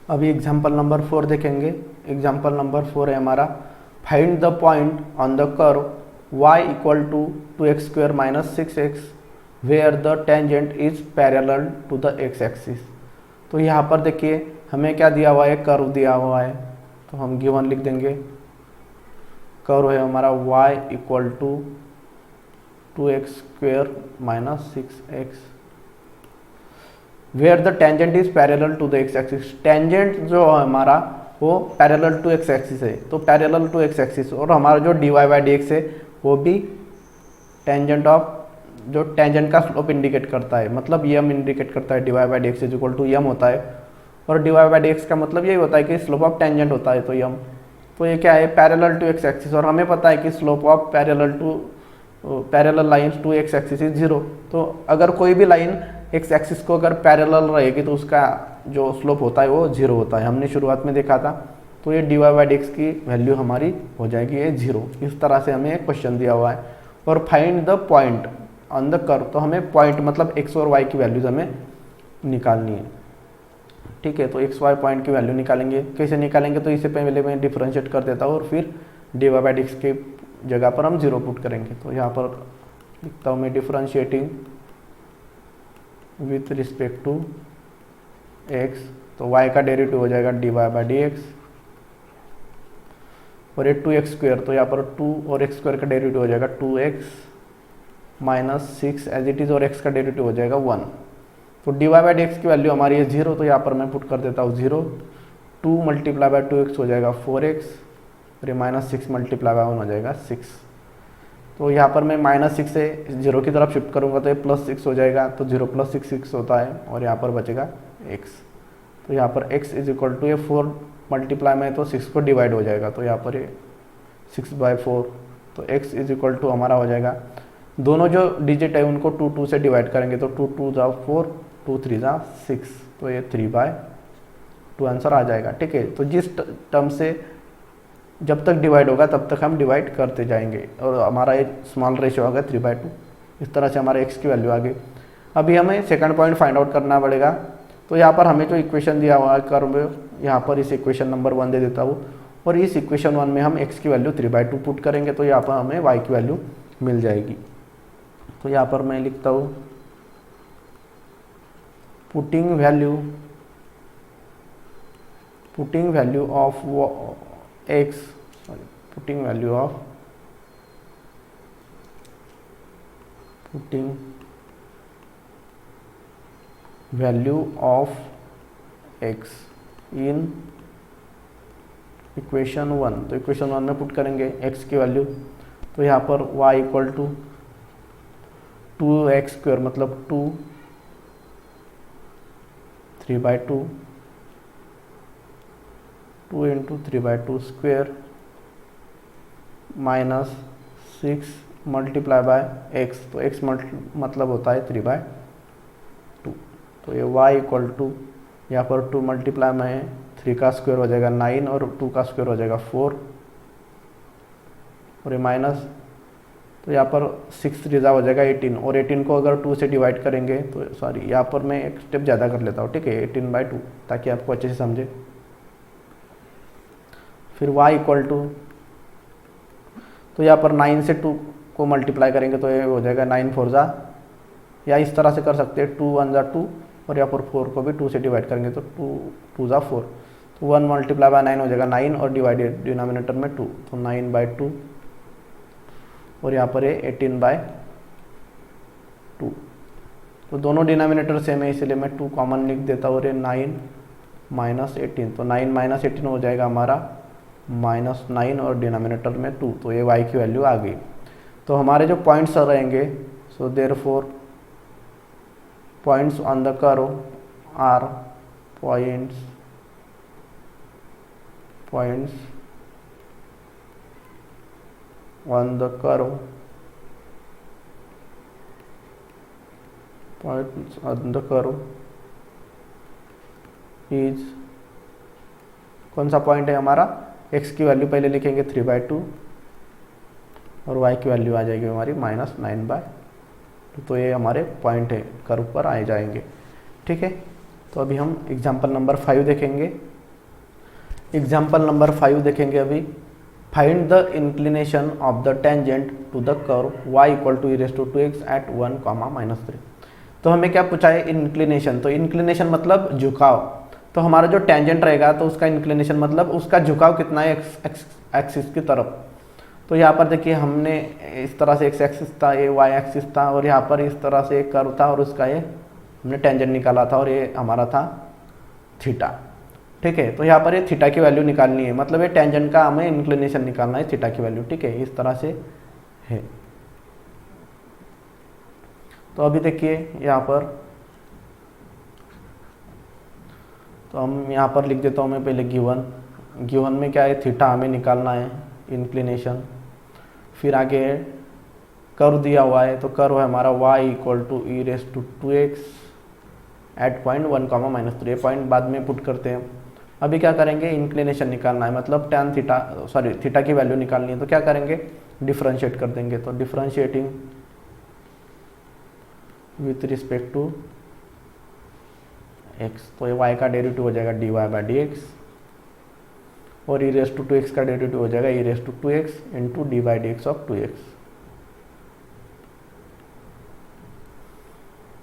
अभी एग्जांपल नंबर 4 देखेंगे। एग्जांपल नंबर 4 है हमारा, find the point on the curve y equal to 2x² minus 6x where the tangent is parallel to the x axis. तो यहाँ पर देखिए हमें क्या दिया हुआ है, कर्व दिया हुआ है, तो हम गिवन लिख देंगे। कर्व है हमारा y equal to 2x² minus 6x where the tangent is parallel to the x axis. Tangent जो है हमारा वो पैरेलल टू x एक्सिस है, तो पैरेलल टू x एक्सिस, और हमारा जो dy बाई डी एक्स है वो भी टेंजेंट ऑफ, जो टेंजेंट का स्लोप इंडिकेट करता है, मतलब यम इंडिकेट करता है, dy by d x is equal to m होता है, और dy बाई डी एक्स का मतलब यही होता है कि स्लोप ऑफ टेंजेंट होता है, तो यम। तो ये क्या है, पैरेलल टू x एक्सिस, और हमें पता है कि slope of parallel lines to x axis is 0। तो अगर कोई भी लाइन x एक्सिस को अगर पैरेलल रहेगी तो उसका जो स्लोप होता है वो 0 होता है, हमने शुरुआत में देखा था। तो ये dy बाई डी एक्स की वैल्यू हमारी हो जाएगी ये 0। इस तरह से हमें एक क्वेश्चन दिया हुआ है। और find the point on the curve, तो हमें पॉइंट मतलब x और y की वैल्यूज हमें निकालनी है। ठीक है, तो x y पॉइंट की वैल्यू निकालेंगे। कैसे निकालेंगे, तो इससे पहले मैं डिफरेंशिएट कर देता हूँ और फिर dy बाई डी एक्स के जगह पर हम 0 पुट करेंगे। तो यहाँ पर लिखता हूँ मैं differentiating with respect to x, तो y का डेरिवेटिव हो जाएगा dy बाई डी एक्स, और ये 2x², तो यहाँ पर 2 और x² का डेरिवेटिव हो जाएगा 2x minus 6 as it is, और x का डेरिवेटिव हो जाएगा 1। तो dy बाई डी एक्स की वैल्यू हमारी है 0, तो यहाँ पर मैं पुट कर देता हूँ 0। 2 मल्टीप्लाई बाई 2x हो जाएगा 4x, और ये माइनस 6 मल्टीप्लाई बाई 1 हो जाएगा 6। तो यहाँ पर मैं माइनस 6 से 0 की तरफ शिफ्ट करूँगा तो ये प्लस 6 हो जाएगा, तो 0 प्लस 6 6 होता है, और यहाँ पर बचेगा x। तो यहाँ पर x इज इक्वल टू ये 4 मल्टीप्लाई में तो 6 को डिवाइड हो जाएगा, तो यहाँ पर ये 6/4, तो x इज इक्वल टू हमारा हो जाएगा, दोनों जो डिजिट है उनको 2 से डिवाइड करेंगे तो 2 2 जा 4, 2 3 जा 6, तो ये 3/2 आंसर आ जाएगा। ठीक है, तो जिस टर्म से जब तक डिवाइड होगा तब तक हम डिवाइड करते जाएंगे, और हमारा ये स्मॉल रेशियो आ गया 3/2। इस तरह से हमारे x की वैल्यू आ गई। अभी हमें सेकंड पॉइंट फाइंड आउट करना पड़ेगा। तो यहाँ पर हमें जो इक्वेशन दिया हुआ है कर्व, यहाँ पर इस इक्वेशन नंबर 1 दे देता हूँ, और इस इक्वेशन 1 में हम x की वैल्यू 3/2 पुट करेंगे तो यहाँ पर हमें y की वैल्यू मिल जाएगी। तो यहाँ पर मैं लिखता हूँ putting value of x, putting value of x in equation 1। तो इक्वेशन 1 में पुट करेंगे x की वैल्यू, तो यहाँ पर y इक्वल टू 2x² मतलब 2 3/2 2 into 3/2 square minus 6 multiply by x। तो x मतलब होता है 3/2। तो ये y इक्वल टू यहाँ पर 2 मल्टीप्लाई में 3 का स्क्वायर हो जाएगा 9 और 2 का स्क्वायर हो जाएगा 4 और ये माइनस, तो यहाँ पर 6 3 हो जाएगा 18 और 18 को अगर 2 से डिवाइड करेंगे तो सॉरी यहाँ पर मैं एक स्टेप ज़्यादा कर लेता हूँ, ठीक है, 18/2 ताकि आपको अच्छे से समझे। फिर y इक्वल टू, तो यहाँ पर 9 से 2 को मल्टीप्लाई करेंगे तो ये हो जाएगा 9 4 जा, या इस तरह से कर सकते हैं 2 1 जा 2 और यहाँ पर 4 को भी 2 से डिवाइड करेंगे तो 2 2 जा 4, तो 1 मल्टीप्लाई बाय 9 हो जाएगा 9 और डिवाइडेड डिनोमिनेटर में 2, तो 9/2 और यहाँ पर है 18/2। तो दोनों डिनोमिनेटर सेम है इसलिए मैं 2 कॉमन लिख देता हूँ और ये 9 माइनस 18, तो 9 माइनस 18 हो जाएगा हमारा -9 और डिनोमिनेटर में 2, तो ये y की वैल्यू आ गई। तो हमारे जो पॉइंट्स रहेंगे, so therefore points on the curve are points on the curve, points on the curve is, कौन सा पॉइंट है हमारा, x की वैल्यू पहले लिखेंगे 3/2 और y की वैल्यू आ जाएगी हमारी -9/2। तो ये हमारे पॉइंट है कर्व पर आए जाएंगे, ठीक है। तो अभी हम एग्जाम्पल नंबर 5 देखेंगे। एग्जाम्पल नंबर 5 देखेंगे अभी। Find the inclination of the tangent to the curve y equal to e⁻² at 1, -3। तो हमें क्या पूछा है, इंक्लिनेशन। तो इंक्लिनेशन मतलब झुकाव। तो हमारा जो टेंजेंट रहेगा तो उसका इंक्लिनेशन मतलब उसका झुकाव कितना है एक्सिस की तरफ। तो यहाँ पर देखिए हमने इस तरह से x एक्सिस था, ये y एक्सिस था और यहाँ पर इस तरह से एक कर्व था और उसका ये हमने टेंजेंट निकाला था और ये हमारा था थीटा, ठीक है। तो यहाँ पर ये थीटा की वैल्यू निकालनी है, मतलब ये टेंजेंट का हमें इंक्लिनेशन निकालना है थीटा की वैल्यू, ठीक है, इस तरह से है। तो अभी देखिए यहाँ पर, तो हम यहाँ पर लिख देता हूँ मैं पहले गिवन में क्या है, थीटा हमें निकालना है इंक्लिनेशन। फिर आगे कर्व दिया हुआ है, तो कर्व है हमारा y equal to e⁻² at point 1, -3। Point बाद में पुट करते हैं। अभी क्या करेंगे, इंक्लिनेशन निकालना है, मतलब tan थीटा सॉरी थीटा की वैल्यू निकालनी है। तो क्या करेंगे, डिफरेंशिएट कर देंगे। तो differentiating with respect to x, तो ये y का डेरिवेटिव हो जाएगा dy/dx और e⁻² का डेरिवेटिव हो जाएगा e⁻² into dy/dx of 2x।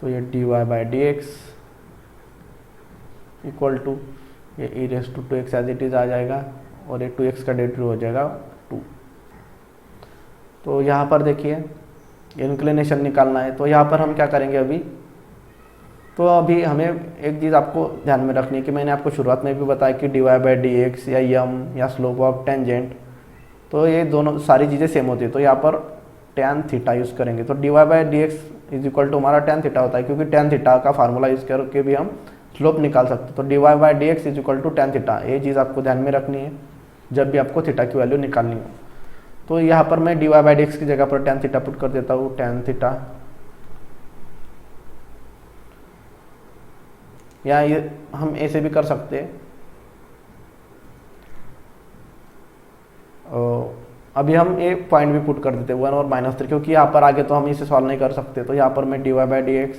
तो ये dy/dx इक्वल टू ये e⁻² एज इट इज आ जाएगा और ये 2x का डेरिवेटिव हो जाएगा 2। तो यहाँ पर देखिए इंक्लिनेशन निकालना है। तो यहाँ पर हम क्या करेंगे अभी, तो अभी हमें एक चीज़ आपको ध्यान में रखनी है कि मैंने आपको शुरुआत में भी बताया कि dy/dx या यम या स्लोप ऑफ टेंजेंट, तो ये दोनों सारी चीज़ें सेम होती है। तो यहाँ पर tan थीटा यूज़ करेंगे। तो dy/dx इज इक्वल टू हमारा tan थीटा होता है, क्योंकि tan थीटा का फार्मूला यूज़ करके भी हम स्लोप निकाल सकते हैं। तो dy/dx is equal to tan theta, ये चीज़ आपको ध्यान में रखनी है जब भी आपको थीटा की वैल्यू निकालनी हो। तो यहाँ पर मैं dy/dx की जगह पर tan थीटा पुट कर देता हूँ, tan थीटा, या ये हम ऐसे भी कर सकते हैं। अभी हम ये पॉइंट भी पुट कर देते हैं 1 और -3, क्योंकि यहाँ पर आगे तो हम इसे सॉल्व नहीं कर सकते। तो यहाँ पर मैं dy/dx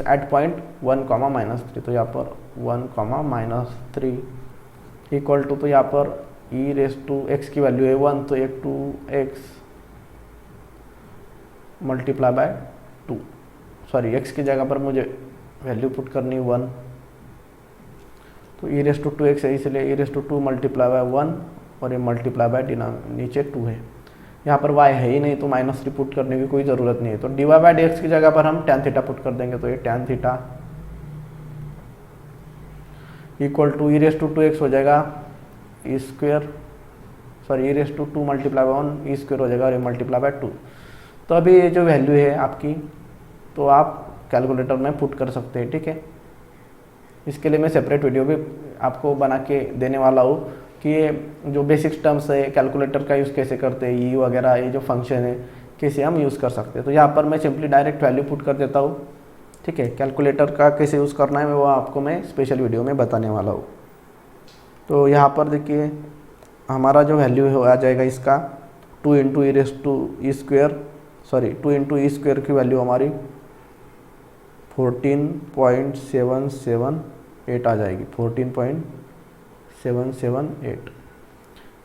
एट पॉइंट 1, -3, तो यहाँ पर 1, -3 इक्वल टू, तो यहाँ पर ई रेस टू एक्स की वैल्यू है 1, तो एक 2x multiply by 2, sorry x की जगह पर मुझे वैल्यू पुट करनी 1, तो ई रेस टू 2x है, इसलिए ई रेस टू 2 मल्टीप्लाई बाय 1 और ये मल्टीप्लाई बाय नीचे 2 है। यहाँ पर y है ही नहीं तो -3 पुट करने की कोई ज़रूरत नहीं है, तो dy बाय dx की जगह पर हम tan थीटा पुट कर देंगे, तो ये tan theta equal to e raise to 2x हो जाएगा e square, sorry e raise to 2 multiply by 1 e square हो जाएगा और ये मल्टीप्लाई बाय 2। तो अभी ये जो वैल्यू है आपकी, तो आप कैलकुलेटर में पुट कर सकते हैं, ठीक है। इसके लिए मैं सेपरेट वीडियो भी आपको बना के देने वाला हूँ कि ये जो बेसिक टर्म्स है कैलकुलेटर का यूज़ कैसे करते हैं, ई वगैरह ये जो फंक्शन है कैसे हम यूज़ कर सकते हैं। तो यहाँ पर मैं सिंपली डायरेक्ट वैल्यू पुट कर देता हूँ, ठीक है। कैलकुलेटर का कैसे यूज़ करना है वो आपको मैं स्पेशल वीडियो में बताने वाला हूँ। तो यहाँ पर देखिए हमारा जो वैल्यू है आ जाएगा इसका 2 into e raise to e square, sorry 2 into e square की वैल्यू हमारी 14.778 आ जाएगी, 14.778।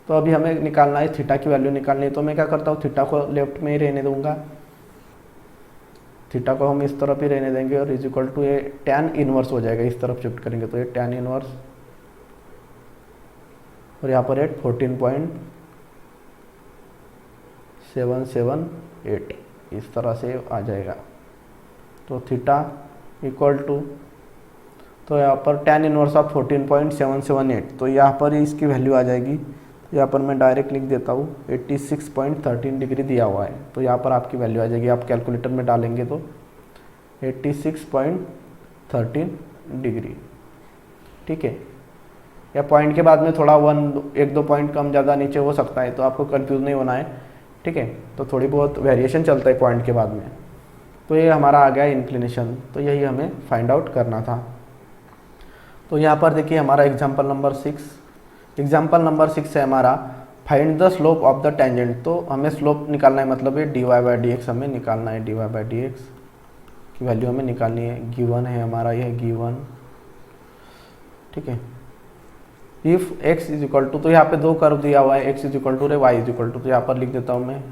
तो अभी हमें निकालना है थीटा की वैल्यू निकालनी है, तो मैं क्या करता हूँ थीटा को लेफ्ट में ही रहने दूंगा, थीटा को हम इस तरफ ही रहने देंगे और इज इक्वल टू ये tan इनवर्स हो जाएगा, इस तरफ शिफ्ट करेंगे तो ये tan इनवर्स और यहाँ पर 14.778 इस तरह से आ जाएगा। तो थीटा इक्वल टू, तो यहाँ पर tan इनवर्स ऑफ 14.778, तो यहाँ पर इसकी वैल्यू आ जाएगी। यहाँ पर मैं डायरेक्ट लिख देता हूँ 86.13 डिग्री दिया हुआ है, तो यहाँ पर आपकी वैल्यू आ जाएगी। आप कैलकुलेटर में डालेंगे तो 86.13 डिग्री, ठीक है। या पॉइंट के बाद में थोड़ा 1-2 पॉइंट कम ज़्यादा नीचे हो सकता है, तो आपको कंफ्यूज नहीं होना है, ठीक है। तो थोड़ी बहुत वेरिएशन चलता है पॉइंट के बाद में। तो ये हमारा आ गया इंक्लिनेशन, तो यही हमें फाइंड आउट करना था। तो यहाँ पर देखिए हमारा एग्जाम्पल नंबर 6 है हमारा find the slope of the tangent. तो हमें स्लोप निकालना है, मतलब ये dy बाई dx हमें निकालना है, dy बाई dx की वैल्यू हमें निकालनी है। गिवन है हमारा यह गिवन, ठीक है। If x is equal to, तो यहाँ पे दो कर्व दिया हुआ है, x इज इक्वल टू और y इज इक्वल टू, तो यहाँ पर लिख देता हूँ मैं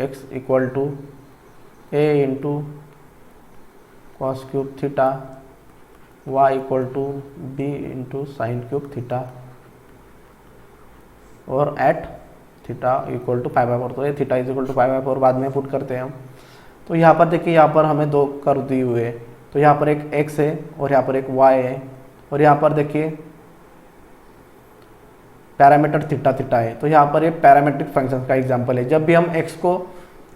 x equal to a into cos cube theta, y equal to b into sine cube theta और एट थीटा इक्वल टू 5/4। तो ये थीटा इज इक्वल टू 5/4 बाद में पुट करते हैं हम। तो यहाँ पर देखिए यहाँ पर हमें दो कर्व दिए हुए हैं, तो यहाँ पर एक x है और यहाँ पर एक y है, और यहाँ पर देखिए पैरामीटर थीटा है। तो यहाँ पर ये पैरामीट्रिक फंक्शन का एग्जांपल है। जब भी हम x को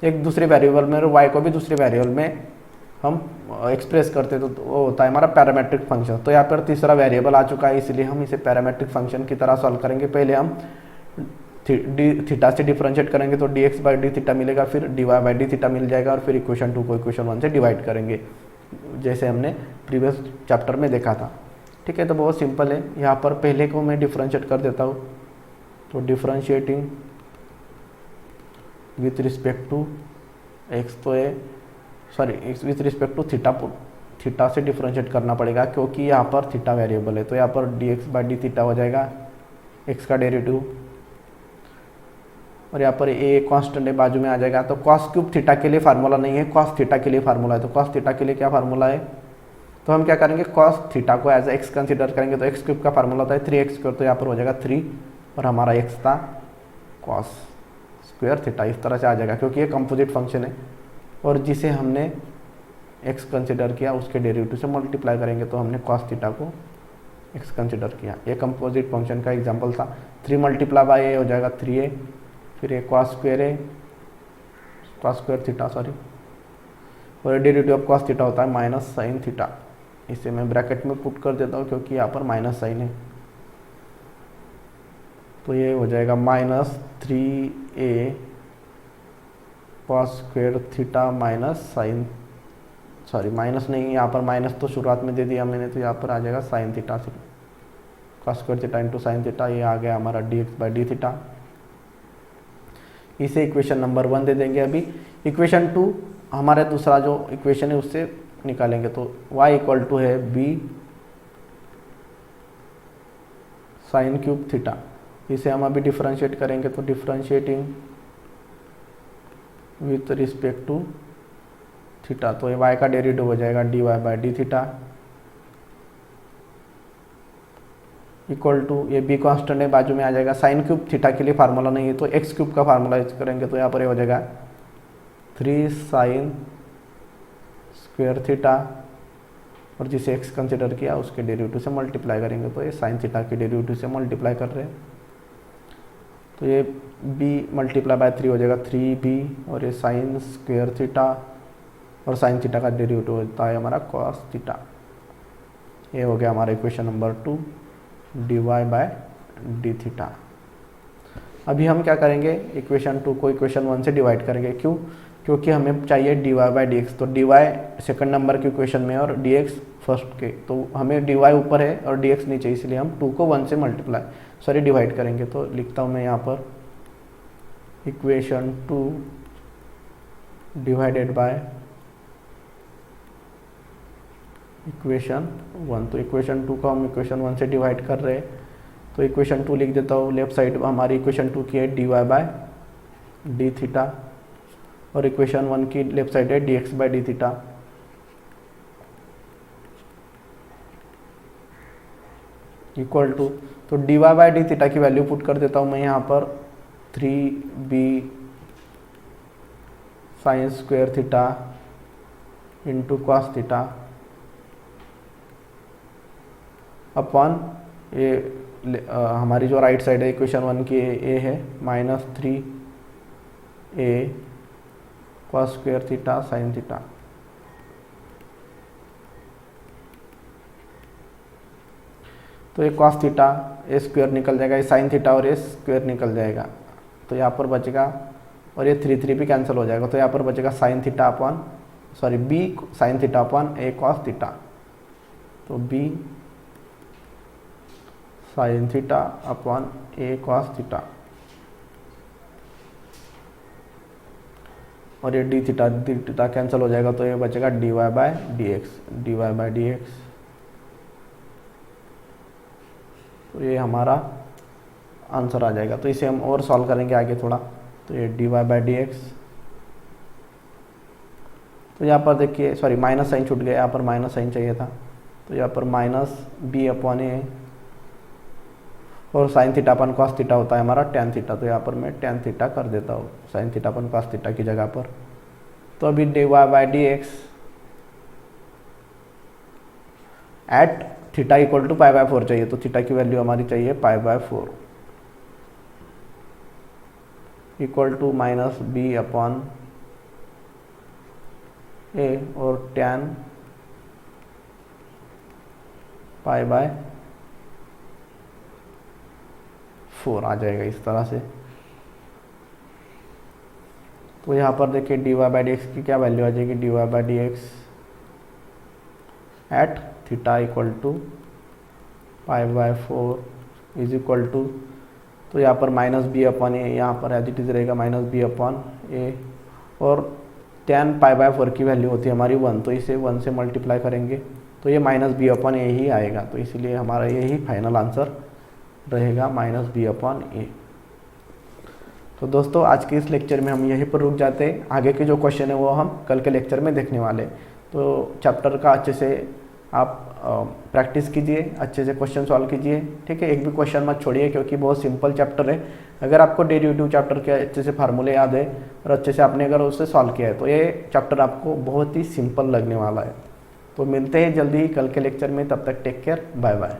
एक दूसरे वेरिएबल में और y को भी दूसरे वेरिएबल में हम एक्सप्रेस करते हैं तो वो होता है हमारा पैरामीट्रिक फंक्शन। तो यहाँ पर तीसरा वेरिएबल आ चुका है, इसलिए हम इसे पैरामीट्रिक फंक्शन की तरह सॉल्व करेंगे। पहले हम थीटा से डिफरेंशिएट करेंगे तो dx बाई डी थीटा मिलेगा, फिर dy बाई डी थीटा मिल जाएगा, और फिर इक्वेशन 2 को इक्वेशन 1 से डिवाइड करेंगे, जैसे हमने प्रीवियस चैप्टर में देखा था, ठीक है। तो बहुत सिंपल है। यहाँ पर पहले को मैं डिफरेंशिएट कर देता हूँ, तो differentiating with respect to x, तो है sorry with respect to theta से डिफरेंशिएट करना पड़ेगा, क्योंकि यहाँ पर थीटा वेरिएबल है। तो यहाँ पर dx बाई डी थीटा हो जाएगा x का डेरिवेटिव, और यहाँ पर a कांस्टेंट है बाजू में आ जाएगा। तो कॉस क्यूब थीटा के लिए फार्मूला नहीं है, कॉस थीटा के लिए फार्मूला है। तो कॉस थीटा के लिए क्या फार्मूला है, तो हम क्या करेंगे कॉस थीटा को एज एक्स कंसिडर करेंगे। तो एक्स क्यूब का फार्मूला होता है 3x², तो यहाँ पर हो जाएगा 3 और हमारा x था कॉस स्क्वायर थीटा, इस तरह से आ जाएगा, क्योंकि ये कंपोजिट फंक्शन है और जिसे हमने x कंसिडर किया उसके डेरिवेटिव से मल्टीप्लाई करेंगे, तो हमने कॉस थीटा को x कंसिडर किया। ये कंपोजिट फंक्शन का एग्जांपल था। 3 मल्टीप्लाई बाय a हो जाएगा 3a, फिर एक कॉस स्क्वायर थीटा सॉरी, और डेरिवेटिव ऑफ कॉस थीटा होता है माइनस साइन थीटा। इसे मैं ब्रैकेट में पुट कर देता हूँ क्योंकि यहाँ पर माइनस साइन है। तो ये हो जाएगा -3a cos square theta minus sine, sorry minus नहीं, यहाँ पर माइनस तो शुरुआत में दे दिया मैंने, तो यहाँ पर आ जाएगा साइन थीटा से cos square theta into sine theta. ये आ गया हमारा dx बाई डी थीटा। इसे इक्वेशन नंबर 1 दे देंगे। अभी इक्वेशन 2 हमारा दूसरा जो इक्वेशन है उससे निकालेंगे। तो y इक्वल टू है b साइन क्यूब थीटा। इसे हम अभी डिफ्रेंशिएट करेंगे तो differentiating with respect to theta, तो ये y का डेरिवेटिव हो जाएगा dy by d theta equal to, ये b कांस्टेंट है बाजू में आ जाएगा, साइन क्यूब थीटा के लिए फार्मूला नहीं है तो एक्स क्यूब का फार्मूला यूज करेंगे, तो यहाँ पर ये हो जाएगा 3 साइन स्क्वायर थीटा, और जिसे x कंसिडर किया उसके डेरिवेटिव से मल्टीप्लाई करेंगे, तो ये साइन थीटा के डेरिवेटिव से मल्टीप्लाई कर रहे हैं, तो ये b मल्टीप्लाई बाय 3 हो जाएगा 3b, और ये साइन स्क्वायर थीटा और साइन थीटा का डेरिवेटिव होता है हमारा कॉस थीटा। ये हो गया हमारा equation number 2 dy by d theta. अभी हम क्या करेंगे, इक्वेशन 2 को इक्वेशन 1 से डिवाइड करेंगे। क्यों? क्योंकि हमें चाहिए dy बाई डी एक्स, तो dy सेकंड नंबर के इक्वेशन में और dx फर्स्ट के, तो हमें dy ऊपर है और dx नीचे, इसलिए हम 2 को 1 से डिवाइड करेंगे। तो लिखता हूँ मैं यहाँ पर इक्वेशन 2 डिवाइडेड बाय इक्वेशन 1। तो इक्वेशन 2 को हम इक्वेशन 1 से डिवाइड कर रहे हैं, तो इक्वेशन 2 लिख देता हूँ। लेफ्ट साइड हमारी इक्वेशन 2 की है dy बाय डी थीटा, और इक्वेशन 1 की लेफ्ट साइड है dx by d theta. Equal to, तो dy बाई डी थीटा की वैल्यू पुट कर देता हूँ मैं यहाँ पर 3b sine square theta into cos theta upon ये हमारी जो राइट साइड है इक्वेशन 1 की ए है -3a cos square theta sine theta. तो ये कॉस थीटा ए स्क्वायर निकल जाएगा, ये साइन थीटा और ए स्क्वायर निकल जाएगा, तो यहाँ पर बचेगा, और ये 3 भी कैंसिल हो जाएगा, तो यहाँ पर बचेगा sine theta upon b sine theta upon a cos theta. तो b sine theta upon a cos theta, और ये डी थीटा कैंसिल हो जाएगा, तो ये बचेगा dy बाई डी एक्स। तो ये हमारा आंसर आ जाएगा। तो इसे हम और सॉल्व करेंगे आगे थोड़ा, तो ये dy बाई डी एक्स, तो यहाँ पर देखिए सॉरी माइनस साइन छूट गया, यहाँ पर माइनस साइन चाहिए था, तो यहाँ पर -b अपॉन ए, और sine theta upon cos theta होता है हमारा tan थीटा, तो यहाँ पर मैं tan थीटा कर देता हूँ sine theta upon cos theta की जगह पर। तो अभी dy by d x at theta equal to π/4 चाहिए, तो थीटा की वैल्यू हमारी चाहिए π/4 equal to -b upon a और tan π/4 आ जाएगा इस तरह से। तो यहाँ पर देखिए dy बाई डी एक्स की क्या वैल्यू आ जाएगी, dy by d x at theta equal to π/4 is equal to, तो यहाँ पर -b अपॉन ए, यहाँ पर एज इट इज रहेगा -b अपॉन ए, और tan π/4 की वैल्यू होती है हमारी 1, तो इसे 1 से मल्टीप्लाई करेंगे, तो ये -b अपॉन ए ही आएगा, तो इसलिए हमारा यही फाइनल आंसर रहेगा -b अपॉन ए। तो दोस्तों आज के इस लेक्चर में हम यहीं पर रुक जाते हैं, आगे के जो क्वेश्चन है वो हम कल के लेक्चर में देखने वाले। तो चैप्टर का अच्छे से आप प्रैक्टिस कीजिए, अच्छे से क्वेश्चन सॉल्व कीजिए, ठीक है। एक भी क्वेश्चन मत छोड़िए क्योंकि बहुत सिंपल चैप्टर है। अगर आपको डेरिवेटिव चैप्टर के अच्छे से फार्मूले याद है और अच्छे से आपने अगर उससे सॉल्व किया है तो ये चैप्टर आपको बहुत ही सिंपल लगने वाला है। तो मिलते हैं जल्दी ही कल के लेक्चर में, तब तक टेक केयर, बाय बाय।